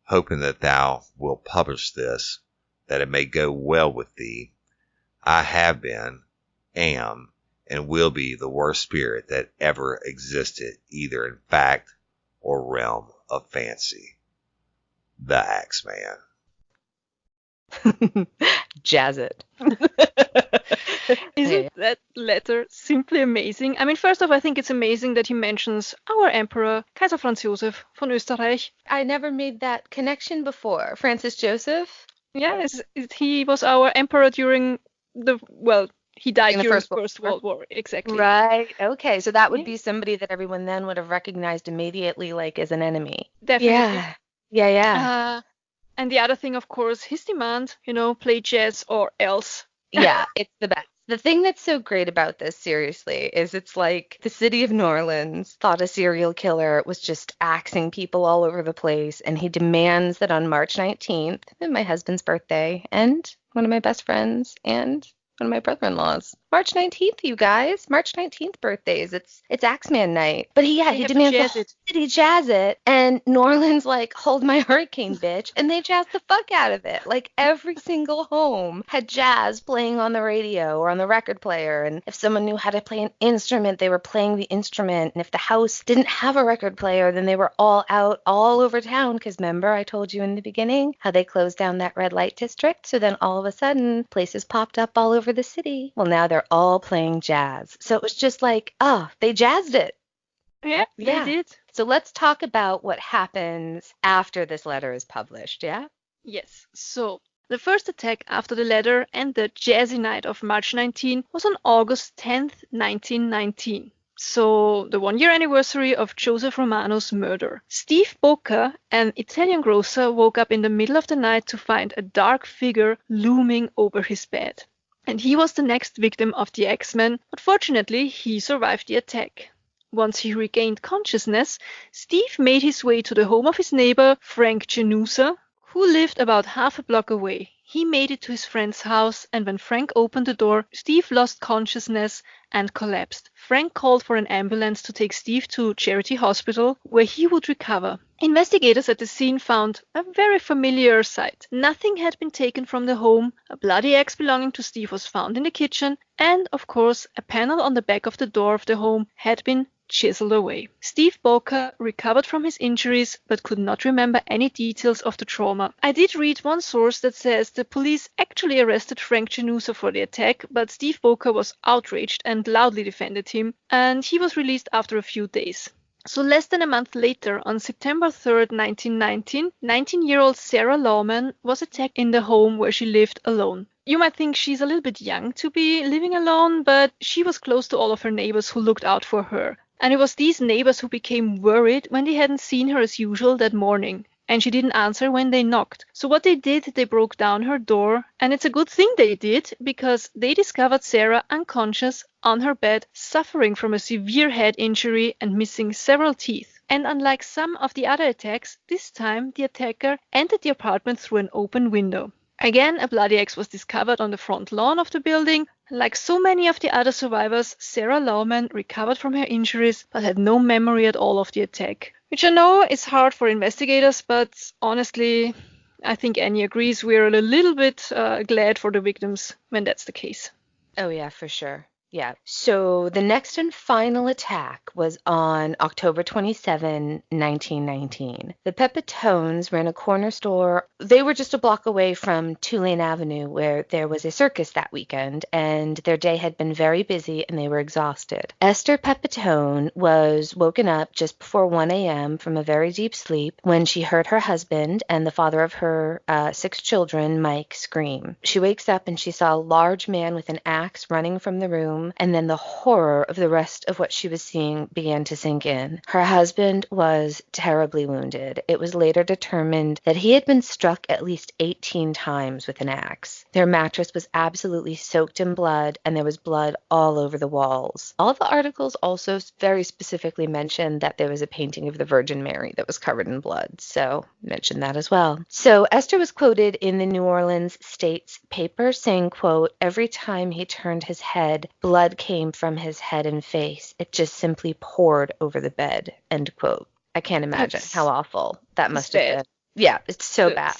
hoping that thou wilt publish this, that it may go well with thee. I have been, am, and will be the worst spirit that ever existed, either in fact or realm of fancy. The Axeman. Jazz it. Isn't that letter simply amazing? I mean, first off, I think it's amazing that he mentions our emperor, Kaiser Franz Josef von Österreich. I never made that connection before. Francis Joseph? Yes, he was our emperor during he died during the First World War, exactly. Right. Okay. So that would be somebody that everyone then would have recognized immediately, like as an enemy. Definitely. Yeah. And the other thing, of course, his demand, play jazz or else. Yeah, it's the best. The thing that's so great about this, seriously, is it's like the city of New Orleans thought a serial killer was just axing people all over the place, and he demands that on March 19th, my husband's birthday, and one of my best friends, and one of my brother-in-laws. March 19th, you guys. March 19th birthdays. It's Axeman night. But he demands the whole city jazz it. And New Orleans, like, hold my hurricane, bitch. And they jazz the fuck out of it. Like, every single home had jazz playing on the radio or on the record player. And if someone knew how to play an instrument, they were playing the instrument. And if the house didn't have a record player, then they were all out all over town. Because remember, I told you in the beginning how they closed down that red light district. So then all of a sudden, places popped up all over the city. Well, now they're all playing jazz. So it was just like, they jazzed it. Yeah, they did. So let's talk about what happens after this letter is published, yeah? Yes. So the first attack after the letter and the jazzy night of March 19 was on August 10th, 1919. So the 1-year anniversary of Joseph Romano's murder. Steve Bocca, an Italian grocer, woke up in the middle of the night to find a dark figure looming over his bed. And he was the next victim of the Axeman, but fortunately he survived the attack. Once he regained consciousness, Steve made his way to the home of his neighbor, Frank Genusa, who lived about half a block away. He made it to his friend's house, and when Frank opened the door, Steve lost consciousness and collapsed. Frank called for an ambulance to take Steve to Charity Hospital, where he would recover. Investigators at the scene found a very familiar sight. Nothing had been taken from the home, a bloody axe belonging to Steve was found in the kitchen, and, of course, a panel on the back of the door of the home had been chiseled away. Steve Bocca recovered from his injuries but could not remember any details of the trauma. I did read one source that says the police actually arrested Frank Genusa for the attack, but Steve Bocca was outraged and loudly defended him, and he was released after a few days. So less than a month later, on September 3rd, 1919, 19-year-old Sarah Lawman was attacked in the home where she lived alone. You might think she's a little bit young to be living alone, but she was close to all of her neighbors who looked out for her. And it was these neighbors who became worried when they hadn't seen her as usual that morning. And she didn't answer when they knocked. So what they did, they broke down her door, and it's a good thing they did, because they discovered Sarah unconscious on her bed, suffering from a severe head injury and missing several teeth. And unlike some of the other attacks, this time the attacker entered the apartment through an open window. Again, a bloody axe was discovered on the front lawn of the building. Like so many of the other survivors, Sarah Lawman recovered from her injuries but had no memory at all of the attack. Which I know is hard for investigators, but honestly, I think Annie agrees we're a little bit glad for the victims when that's the case. Oh, yeah, for sure. Yeah. So the next and final attack was on October 27, 1919. The Pepitones ran a corner store. They were just a block away from Tulane Avenue, where there was a circus that weekend, and their day had been very busy and they were exhausted. Esther Pepitone was woken up just before 1 a.m. from a very deep sleep when she heard her husband and the father of her 6 children, Mike, scream. She wakes up and she saw a large man with an axe running from the room, and then the horror of the rest of what she was seeing began to sink in. Her husband was terribly wounded. It was later determined that he had been struck at least 18 times with an axe. Their mattress was absolutely soaked in blood, and there was blood all over the walls. All the articles also very specifically mentioned that there was a painting of the Virgin Mary that was covered in blood, so mention that as well. So Esther was quoted in the New Orleans State's paper saying, quote, "Every time he turned his head, blood came from his head and face. It just simply poured over the bed," end quote. I can't imagine how awful that must have been. Yeah, it's so bad.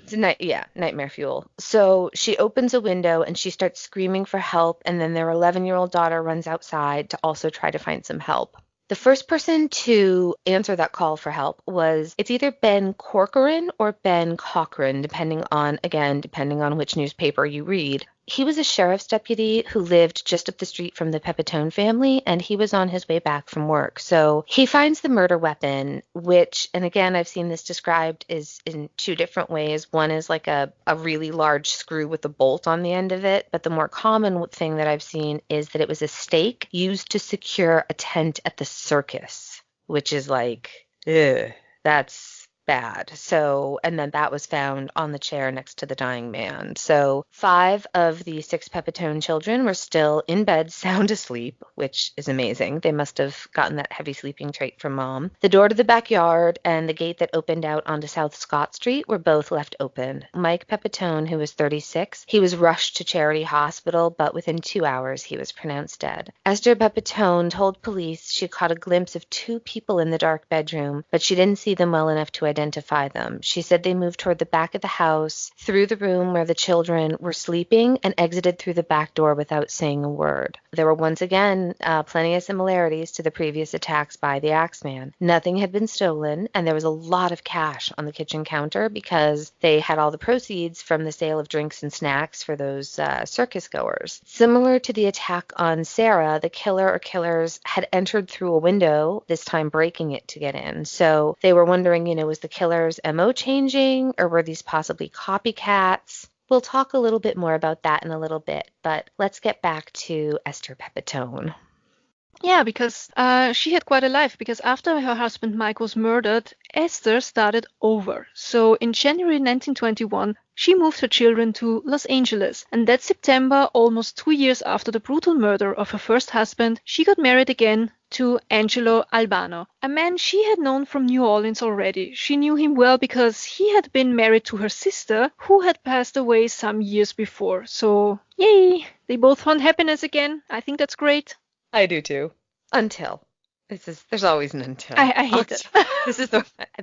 It's nightmare fuel. So she opens a window and she starts screaming for help, and then their 11-year-old daughter runs outside to also try to find some help. The first person to answer that call for help it's either Ben Corcoran or Ben Cochran, depending on which newspaper you read. He was a sheriff's deputy who lived just up the street from the Pepitone family, and he was on his way back from work. So he finds the murder weapon, which, and again, I've seen this described is in 2 different ways. One is like a really large screw with a bolt on the end of it, but the more common thing that I've seen is that it was a stake used to secure a tent at the circus, which is like, that's bad. So, and then that was found on the chair next to the dying man. So 5 of the 6 Pepitone children were still in bed, sound asleep, which is amazing. They must have gotten that heavy sleeping trait from mom. The door to the backyard and the gate that opened out onto South Scott Street were both left open. Mike Pepitone, who was 36, he was rushed to Charity Hospital, but within 2 hours he was pronounced dead. Esther Pepitone told police she caught a glimpse of 2 people in the dark bedroom, but she didn't see them well enough to identify them. She said they moved toward the back of the house, through the room where the children were sleeping, and exited through the back door without saying a word. There were once again plenty of similarities to the previous attacks by the Axeman. Nothing had been stolen, and there was a lot of cash on the kitchen counter because they had all the proceeds from the sale of drinks and snacks for those circus goers. Similar to the attack on Sarah, the killer or killers had entered through a window, this time breaking it to get in. So they were wondering, was the killer's MO changing, or were these possibly copycats? We'll talk a little bit more about that in a little bit, but let's get back to Esther Pepitone. Yeah, because she had quite a life, because after her husband Mike was murdered, Esther started over. So in January 1921, she moved her children to Los Angeles, and that September, almost 2 years after the brutal murder of her first husband, she got married again to Angelo Albano, a man she had known from New Orleans already. She knew him well because he had been married to her sister, who had passed away some years before. So, yay! They both found happiness again. I think that's great. I do too. Until. There's always an until. I hate it.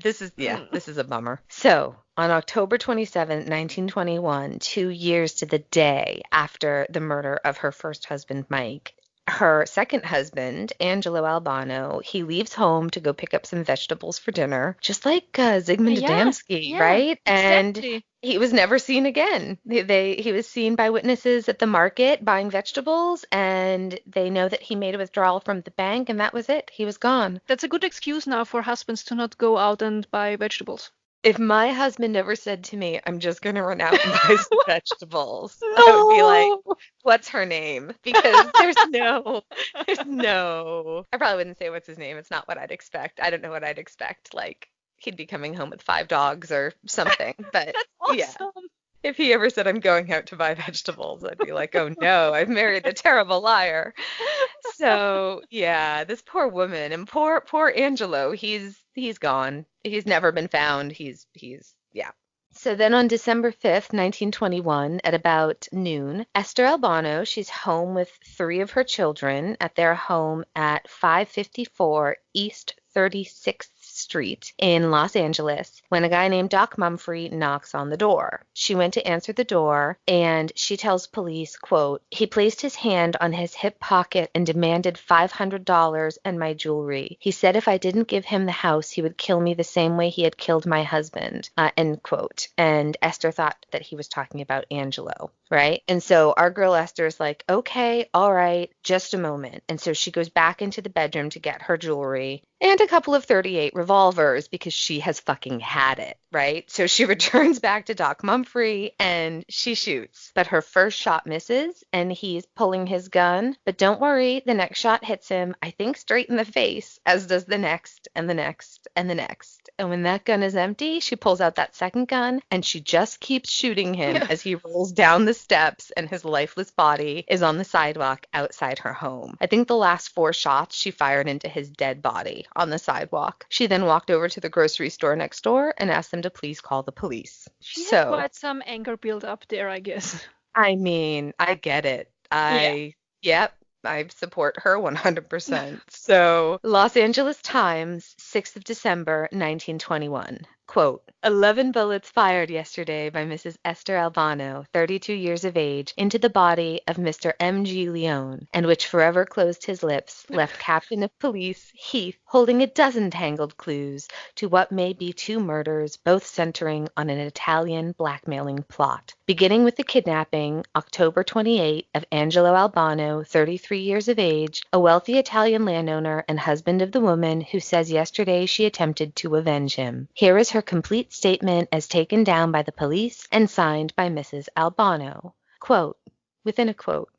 This is a bummer. So, on October 27, 1921, 2 years to the day after the murder of her first husband, Mike, her second husband, Angelo Albano, he leaves home to go pick up some vegetables for dinner, just like Zygmunt Adamski, right? Exactly. He was never seen again. He was seen by witnesses at the market buying vegetables, and they know that he made a withdrawal from the bank, and that was it. He was gone. That's a good excuse now for husbands to not go out and buy vegetables. If my husband ever said to me, I'm just going to run out and buy some vegetables, No. I would be like, what's her name? Because I probably wouldn't say what's his name. It's not what I'd expect. I don't know what I'd expect. Like, he'd be coming home with 5 dogs or something. But That's awesome. yeah, if he ever said I'm going out to buy vegetables, I'd be like, oh no, I've married a terrible liar. So yeah, this poor woman and poor Angelo, he's gone. He's never been found. He's yeah. So then on December 5th, 1921, at about noon, Esther Albano, she's home with 3 of her children at their home at 554 East 36th Street in Los Angeles when a guy named Doc Mumphrey knocks on the door. She went to answer the door, and she tells police, quote, he placed his hand on his hip pocket and demanded $500 and my jewelry. He said if I didn't give him the house, he would kill me the same way he had killed my husband, end quote. And Esther thought that he was talking about Angelo, right? And so our girl Esther's like, okay, all right, just a moment. And so she goes back into the bedroom to get her jewelry and a couple of .38 revolvers because she has fucking had it, right? So she returns back to Doc Mumphrey and she shoots. But her first shot misses and he's pulling his gun. But don't worry, the next shot hits him, I think, straight in the face, as does the next and the next and the next. And when that gun is empty, she pulls out that second gun and she just keeps shooting him as he rolls down the steps and his lifeless body is on the sidewalk outside her home. I think the last 4 shots she fired into his dead body on the sidewalk. She then walked over to the grocery store next door and asked them to please call the police. She had quite some anger build up there, I guess. I mean, I get it. Yep. I support her 100%. So, Los Angeles Times, 6th of December, 1921. Quote, 11 bullets fired yesterday by Mrs. Esther Albano, 32 years of age, into the body of Mr. M.G. Leone, and which forever closed his lips, left Captain of Police Heath holding a dozen tangled clues to what may be 2 murders, both centering on an Italian blackmailing plot. Beginning with the kidnapping, October 28, of Angelo Albano, 33 years of age, a wealthy Italian landowner and husband of the woman who says yesterday she attempted to avenge him. Here is her complete statement as taken down by the police and signed by Mrs. Albano. Quote, within a quote,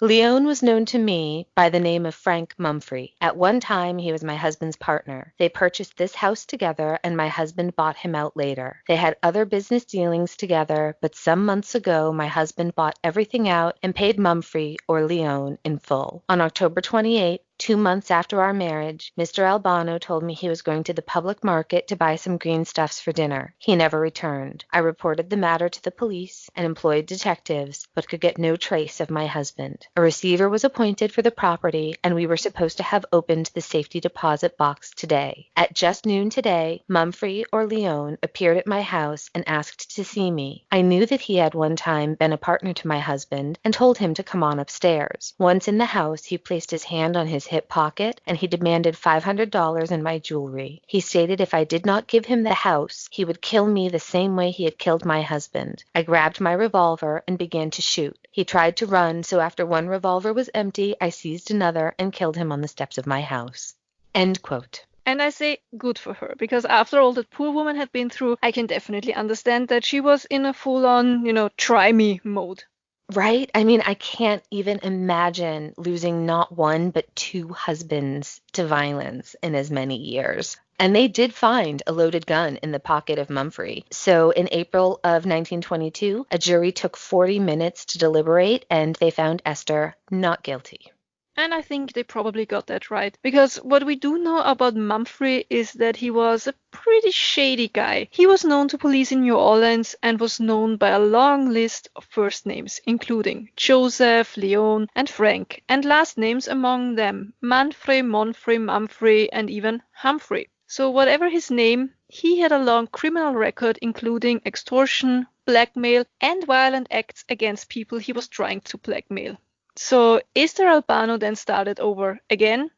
Leone was known to me by the name of Frank Mumphrey. At one time, he was my husband's partner. They purchased this house together, and my husband bought him out later. They had other business dealings together, but some months ago, my husband bought everything out and paid Mumphrey or Leone in full. On October 28, 2 months after our marriage, Mr. Albano told me he was going to the public market to buy some greenstuffs for dinner. He never returned. I reported the matter to the police and employed detectives, but could get no trace of my husband. A receiver was appointed for the property, and we were supposed to have opened the safety deposit box today. At just noon today, Mumphrey or Leone appeared at my house and asked to see me. I knew that he had one time been a partner to my husband and told him to come on upstairs. Once in the house, he placed his hand on his hip pocket and he demanded $500 and my jewelry. He stated if I did not give him the house, he would kill me the same way he had killed my husband. I grabbed my revolver and began to shoot. He tried to run, so after one revolver was empty, I seized another and killed him on the steps of my house. End quote. And I say good for her, because after all that poor woman had been through, I can definitely understand that she was in a full-on, try me mode. Right? I mean, I can't even imagine losing not 1 but 2 husbands to violence in as many years. And they did find a loaded gun in the pocket of Mumphrey. So in April of 1922, a jury took 40 minutes to deliberate, and they found Esther not guilty. And I think they probably got that right, because what we do know about Mumphrey is that he was a pretty shady guy. He was known to police in New Orleans and was known by a long list of first names, including Joseph, Leon, and Frank, and last names among them Manfrey, Monfrey, Mumphrey, and even Humphrey. So whatever his name, he had a long criminal record including extortion, blackmail, and violent acts against people he was trying to blackmail. So Esther Albano then started over again,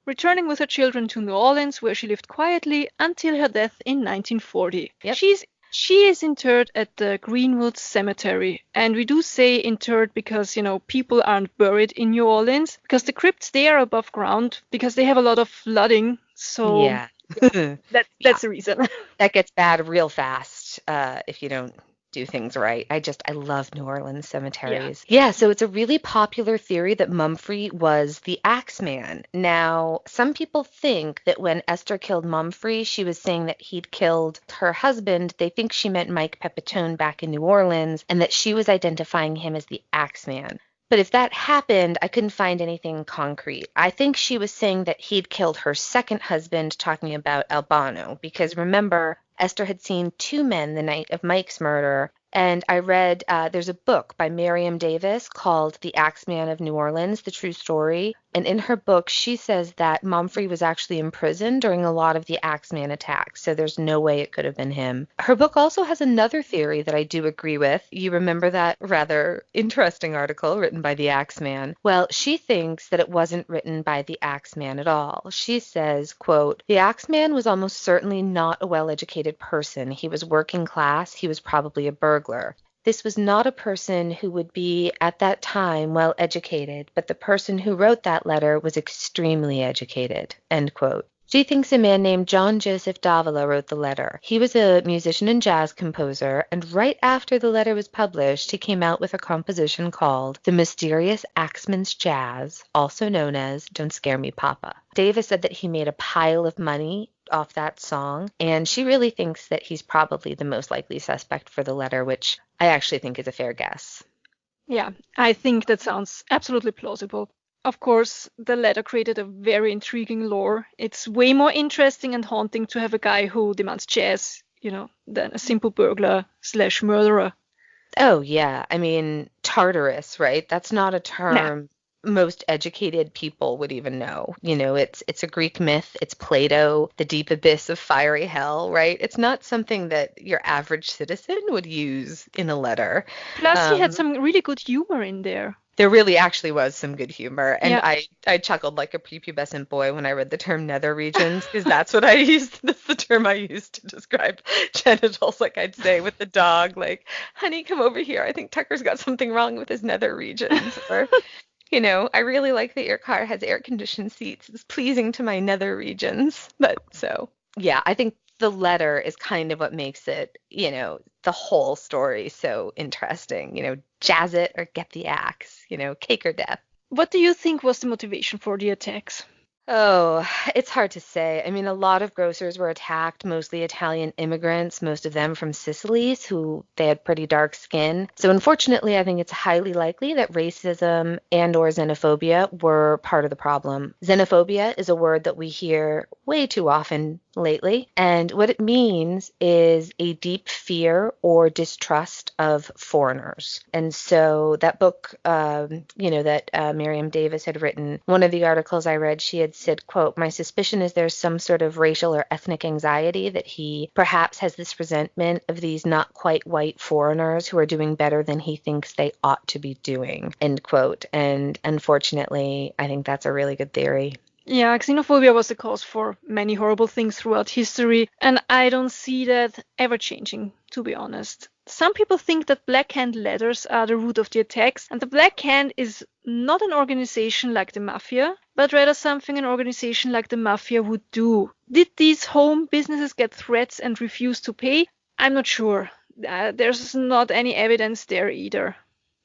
returning with her children to New Orleans, where she lived quietly until her death in 1940. Yep. She's She is interred at the Greenwood Cemetery. And we do say interred because, people aren't buried in New Orleans because the crypts there are above ground because they have a lot of flooding. So Yeah. Yeah. that's the reason. That gets bad real fast if you don't do things right. I love New Orleans Yeah. cemeteries. Yeah, so it's a really popular theory that Mumfre was the Axeman. Now, some people think that when Esther killed Mumfre, she was saying that he'd killed her husband. They think she meant Mike Pepitone back in New Orleans and that she was identifying him as the Axeman. But if that happened, I couldn't find anything concrete. I think she was saying that he'd killed her second husband, talking about Albano, because remember, Esther had seen two men the night of Mike's murder. And I read there's a book by Miriam Davis called The Axeman of New Orleans, The True Story. And in her book, she says that Mumfre was actually imprisoned during a lot of the Axeman attacks, so there's no way it could have been him. Her book also has another theory that I do agree with. You remember that rather interesting article written by the Axeman? Well, she thinks that it wasn't written by the Axeman at all. She says, quote, "The Axeman was almost certainly not a well-educated person. He was working class. He was probably a burglar. This was not a person who would be at that time well educated, but the person who wrote that letter was extremely educated." End quote. She thinks a man named John Joseph Davila wrote the letter. He was a musician and jazz composer, and right after the letter was published, he came out with a composition called The Mysterious Axeman's Jazz, also known as Don't Scare Me, Papa. Davis said that he made a pile of money off that song, and she really thinks that he's probably the most likely suspect for the letter, which I actually think is a fair guess. Yeah, I think that sounds absolutely plausible. Of course, the letter created a very intriguing lore. It's way more interesting and haunting to have a guy who demands jazz, than a simple burglar slash murderer. Oh, yeah. I mean, Tartarus, right? That's not a Nah. term most educated people would even know. It's a Greek myth. It's Plato, the deep abyss of fiery hell, right? It's not something that your average citizen would use in a letter. Plus, he had Um, some really good humor in there. there really actually was some good humor, and Yeah. I chuckled like a prepubescent boy when I read the term nether regions, because that's what I used. That's the term I used to describe genitals. Like I'd say with the dog, like, "Honey, come over here. I think Tucker's got something wrong with his nether regions." Or, "I really like that your car has air-conditioned seats. It's pleasing to my nether regions." But so, yeah, I think the letter is kind of what makes it, the whole story so interesting. Jazz it or get the axe, cake or death. What do you think was the motivation for the attacks? Oh, it's hard to say. I mean, a lot of grocers were attacked, mostly Italian immigrants, most of them from Sicily, who they had pretty dark skin. So unfortunately, I think it's highly likely that racism and or xenophobia were part of the problem. Xenophobia is a word that we hear way too often lately, and what it means is a deep fear or distrust of foreigners. And so that book, that Miriam Davis had written, one of the articles I read, she had said, quote, "My suspicion is there's some sort of racial or ethnic anxiety, that he perhaps has this resentment of these not quite white foreigners who are doing better than he thinks they ought to be doing," end quote. And unfortunately, I think that's a really good theory. Yeah, xenophobia was the cause for many horrible things throughout history, and I don't see that ever changing, to be honest. Some people think that Black Hand letters are the root of the attacks, and the Black Hand is not an organization like the Mafia, but rather something an organization like the Mafia would do. Did these home businesses get threats and refuse to pay? I'm not sure. There's not any evidence there either.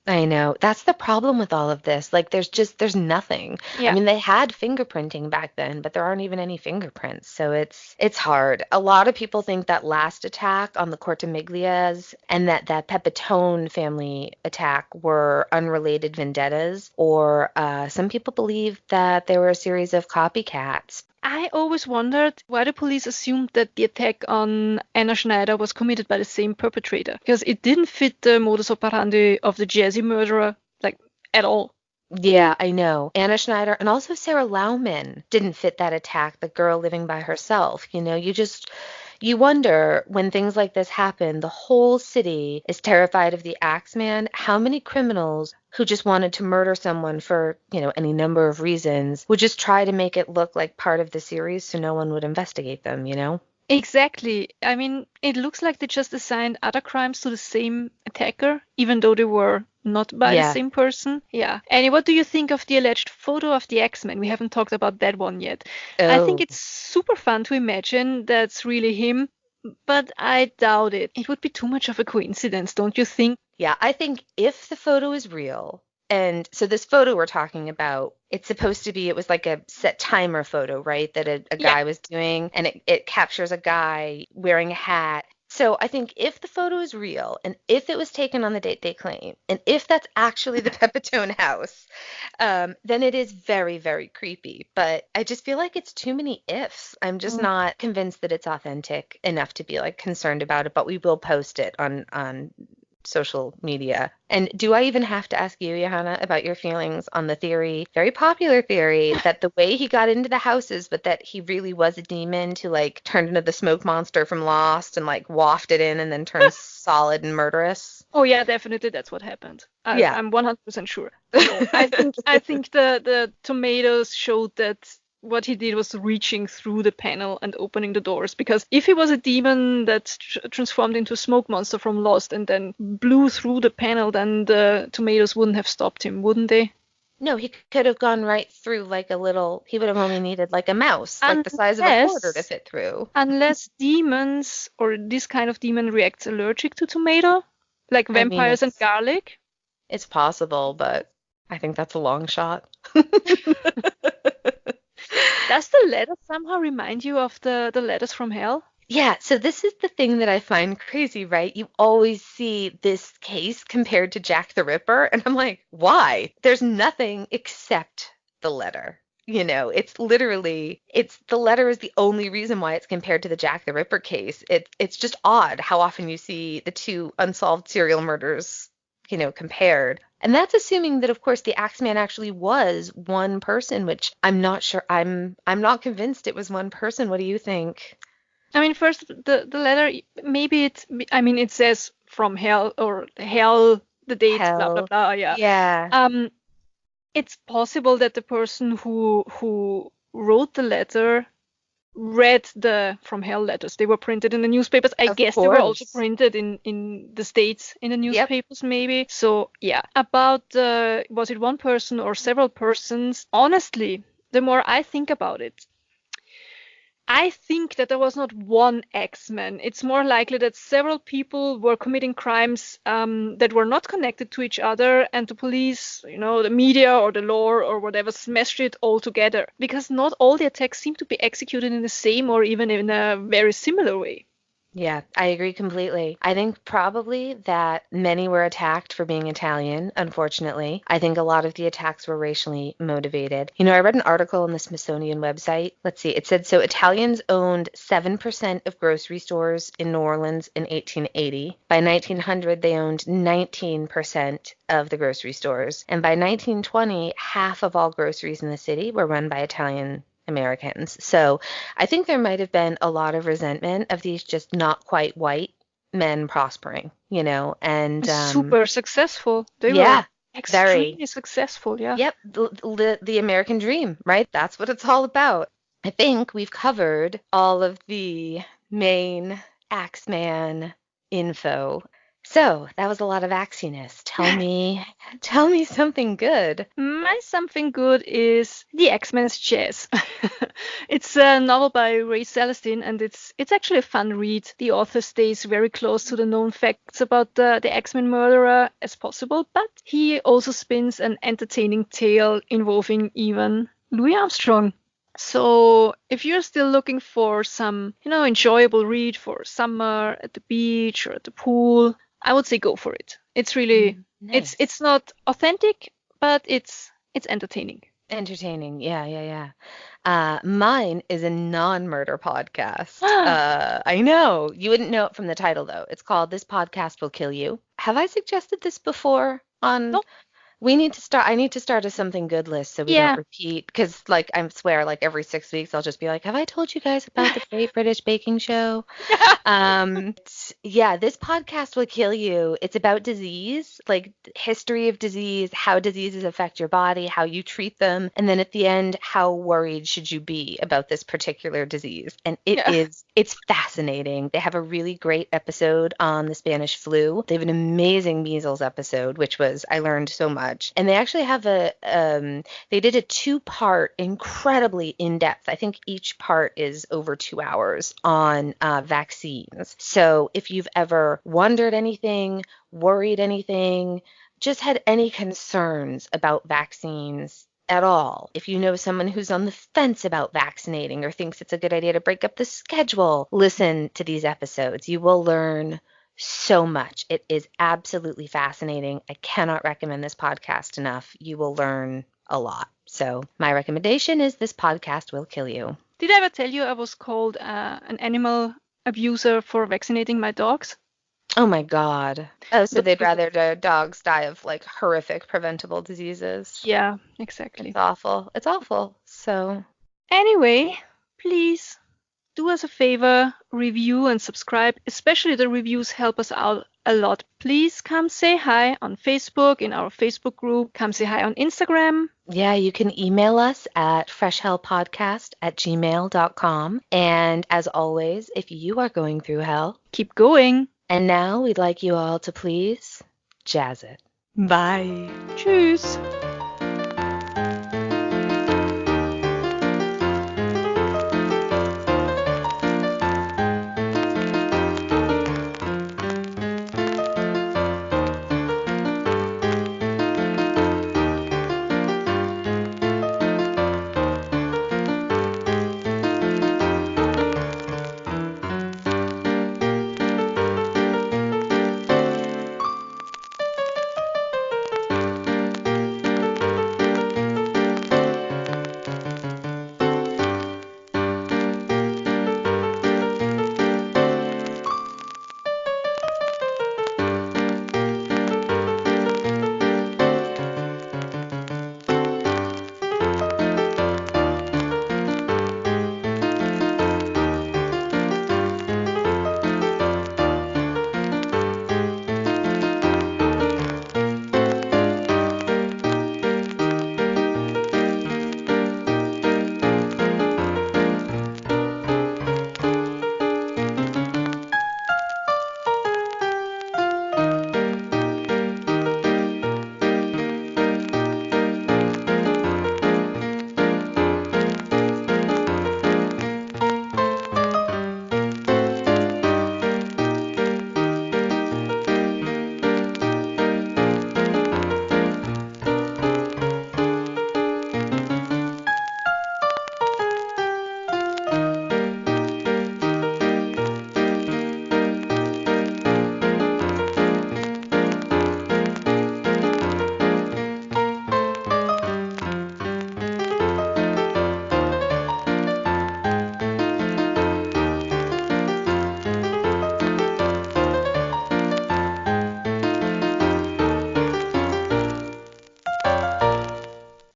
I know. That's the problem with all of this. Like, there's nothing. I Yeah. mean, they had fingerprinting back then, but there aren't even any fingerprints. So it's hard. A lot of people think that last attack on the Cortamiglias and that Pepitone family attack were unrelated vendettas, or some people believe that there were a series of copycats. I always wondered why the police assumed that the attack on Anna Schneider was committed by the same perpetrator, because it didn't fit the modus operandi of the Jazzy murderer, like, at all. Yeah, I know. Anna Schneider and also Sarah Lauman didn't fit that attack, the girl living by herself. You wonder when things like this happen, the whole city is terrified of the Axeman. How many criminals who just wanted to murder someone for, any number of reasons would just try to make it look like part of the series so no one would investigate them? Exactly. I mean, it looks like they just assigned other crimes to the same attacker, even though they were not by the Yeah. same person. Yeah. Annie, what do you think of the alleged photo of the Axeman? We haven't talked about that one yet. I think Oh, it's super fun to imagine that's really him, but I doubt it. It would be too much of a coincidence, don't you think? yeah. I think if the photo is real, and so this photo we're talking about, it's supposed to be, it was like a set timer photo, right? That a Yeah. guy was doing, and it captures a guy wearing a hat. So I think if the photo is real, and if it was taken on the date they claim, and if that's actually the Pepitone house, then it is very, very creepy. But I just feel like it's too many ifs. I'm just Mm. not convinced that it's authentic enough to be like concerned about it, but we will post it on social media. And do I even have to ask you, Johanna, about your feelings on the theory, very popular theory, that the way he got into the houses, but that he really was a demon to like turn into the smoke monster from Lost and like wafted in and then turn solid and murderous? Oh yeah, definitely that's what happened. Yeah. I'm 100% sure. So I think the tomatoes showed that what he did was reaching through the panel and opening the doors. Because if he was a demon that transformed into a smoke monster from Lost and then blew through the panel, then the tomatoes wouldn't have stopped him, wouldn't they? No, he could have gone right through like a little, he would have only needed like a mouse, like the size of a quarter to Unless fit through. unless demons or this kind of demon reacts allergic to tomato, like I mean, vampires and garlic. it's possible, but I think that's a long shot. Does the letter somehow remind you of the letters from hell? Yeah, so this is the thing that I find crazy, right? You always see this case compared to Jack the Ripper, and I'm like, why? There's nothing except the letter. You know, it's literally, it's the letter is the only reason why it's compared to the Jack the Ripper case. It's just odd how often you see the two unsolved serial murders, compared. And that's assuming that, of course, the Axeman actually was one person, which I'm not sure. I'm not convinced it was one person. What do you think? I mean, first the letter, maybe I mean, it says from hell or hell, the date, blah blah Hell. blah. Yeah. Yeah, Um, it's possible that the person who wrote the letter read the from hell letters. They were printed in the newspapers. I of guess they were also course. printed in the States in the Yep. newspapers, maybe. So yeah. About was it one person or several persons? Honestly, the more I think about it, I think that there was not one X-Men. It's more likely that several people were committing crimes that were not connected to each other, and the police, the media or the law or whatever, smashed it all together. Because not all the attacks seem to be executed in the same or even in a very similar way. Yeah, I agree completely. I think probably that many were attacked for being Italian, unfortunately. I think a lot of the attacks were racially motivated. I read an article on the Smithsonian website. Let's see, it said so Italians owned 7% of grocery stores in New Orleans in 1880. By 1900, they owned 19% of the grocery stores. And by 1920, half of all groceries in the city were run by Italian Americans. So I think there might have been a lot of resentment of these just not quite white men prospering, and Super successful. They were yeah, very. extremely successful, yeah. Yep, the American dream, right? That's what it's all about. I think we've covered all of the main Axeman info. So that was a lot of axiness. Tell me something good. My something good is The X-Men's Chess. It's a novel by Ray Celestine, and it's actually a fun read. The author stays very close to the known facts about the X-Men murderer as possible, but he also spins an entertaining tale involving even Louis Armstrong. So if you're still looking for some, enjoyable read for summer at the beach or at the pool, I would say go for it. It's really it's Nice. it's not authentic, but it's entertaining. Entertaining. Yeah, yeah, yeah. Mine is a non-murder podcast. I know. You wouldn't know it from the title, though. It's called This Podcast Will Kill You. Have I suggested this before on No, We need to start. I need to start a something good list so we don't Yeah. repeat. Because, like, I swear, like every 6 weeks, I'll just be like, "Have I told you guys about the Great British Baking Show?" Yeah, this podcast will kill you. It's about disease, like history of disease, how diseases affect your body, how you treat them, and then at the end, how worried should you be about this particular disease? And Yeah. it's fascinating. They have a really great episode on the Spanish flu. They have an amazing measles episode, which was I learned so much. And they actually have they did a 2-part, incredibly in-depth. I think each part is over 2 hours on vaccines. So if you've ever wondered anything, worried anything, just had any concerns about vaccines at all, if you know someone who's on the fence about vaccinating or thinks it's a good idea to break up the schedule, listen to these episodes. You will learn so much. It is absolutely fascinating. I cannot recommend this podcast enough. You will learn a lot. So my recommendation is this podcast will kill you. Did I ever tell you I was called an animal abuser for vaccinating my dogs? Oh my God. Oh, so But they'd rather the dogs die of like horrific preventable diseases. yeah, exactly. It's awful. It's awful. So, Anyway, please do us a favor, review and subscribe. Especially the reviews help us out a lot. Please come say hi on Facebook, in our Facebook group. Come say hi on Instagram. yeah, you can email us at freshhellpodcast@gmail.com. And as always, if you are going through hell, Keep going. and now we'd like you all to please jazz it. Bye. Tschüss.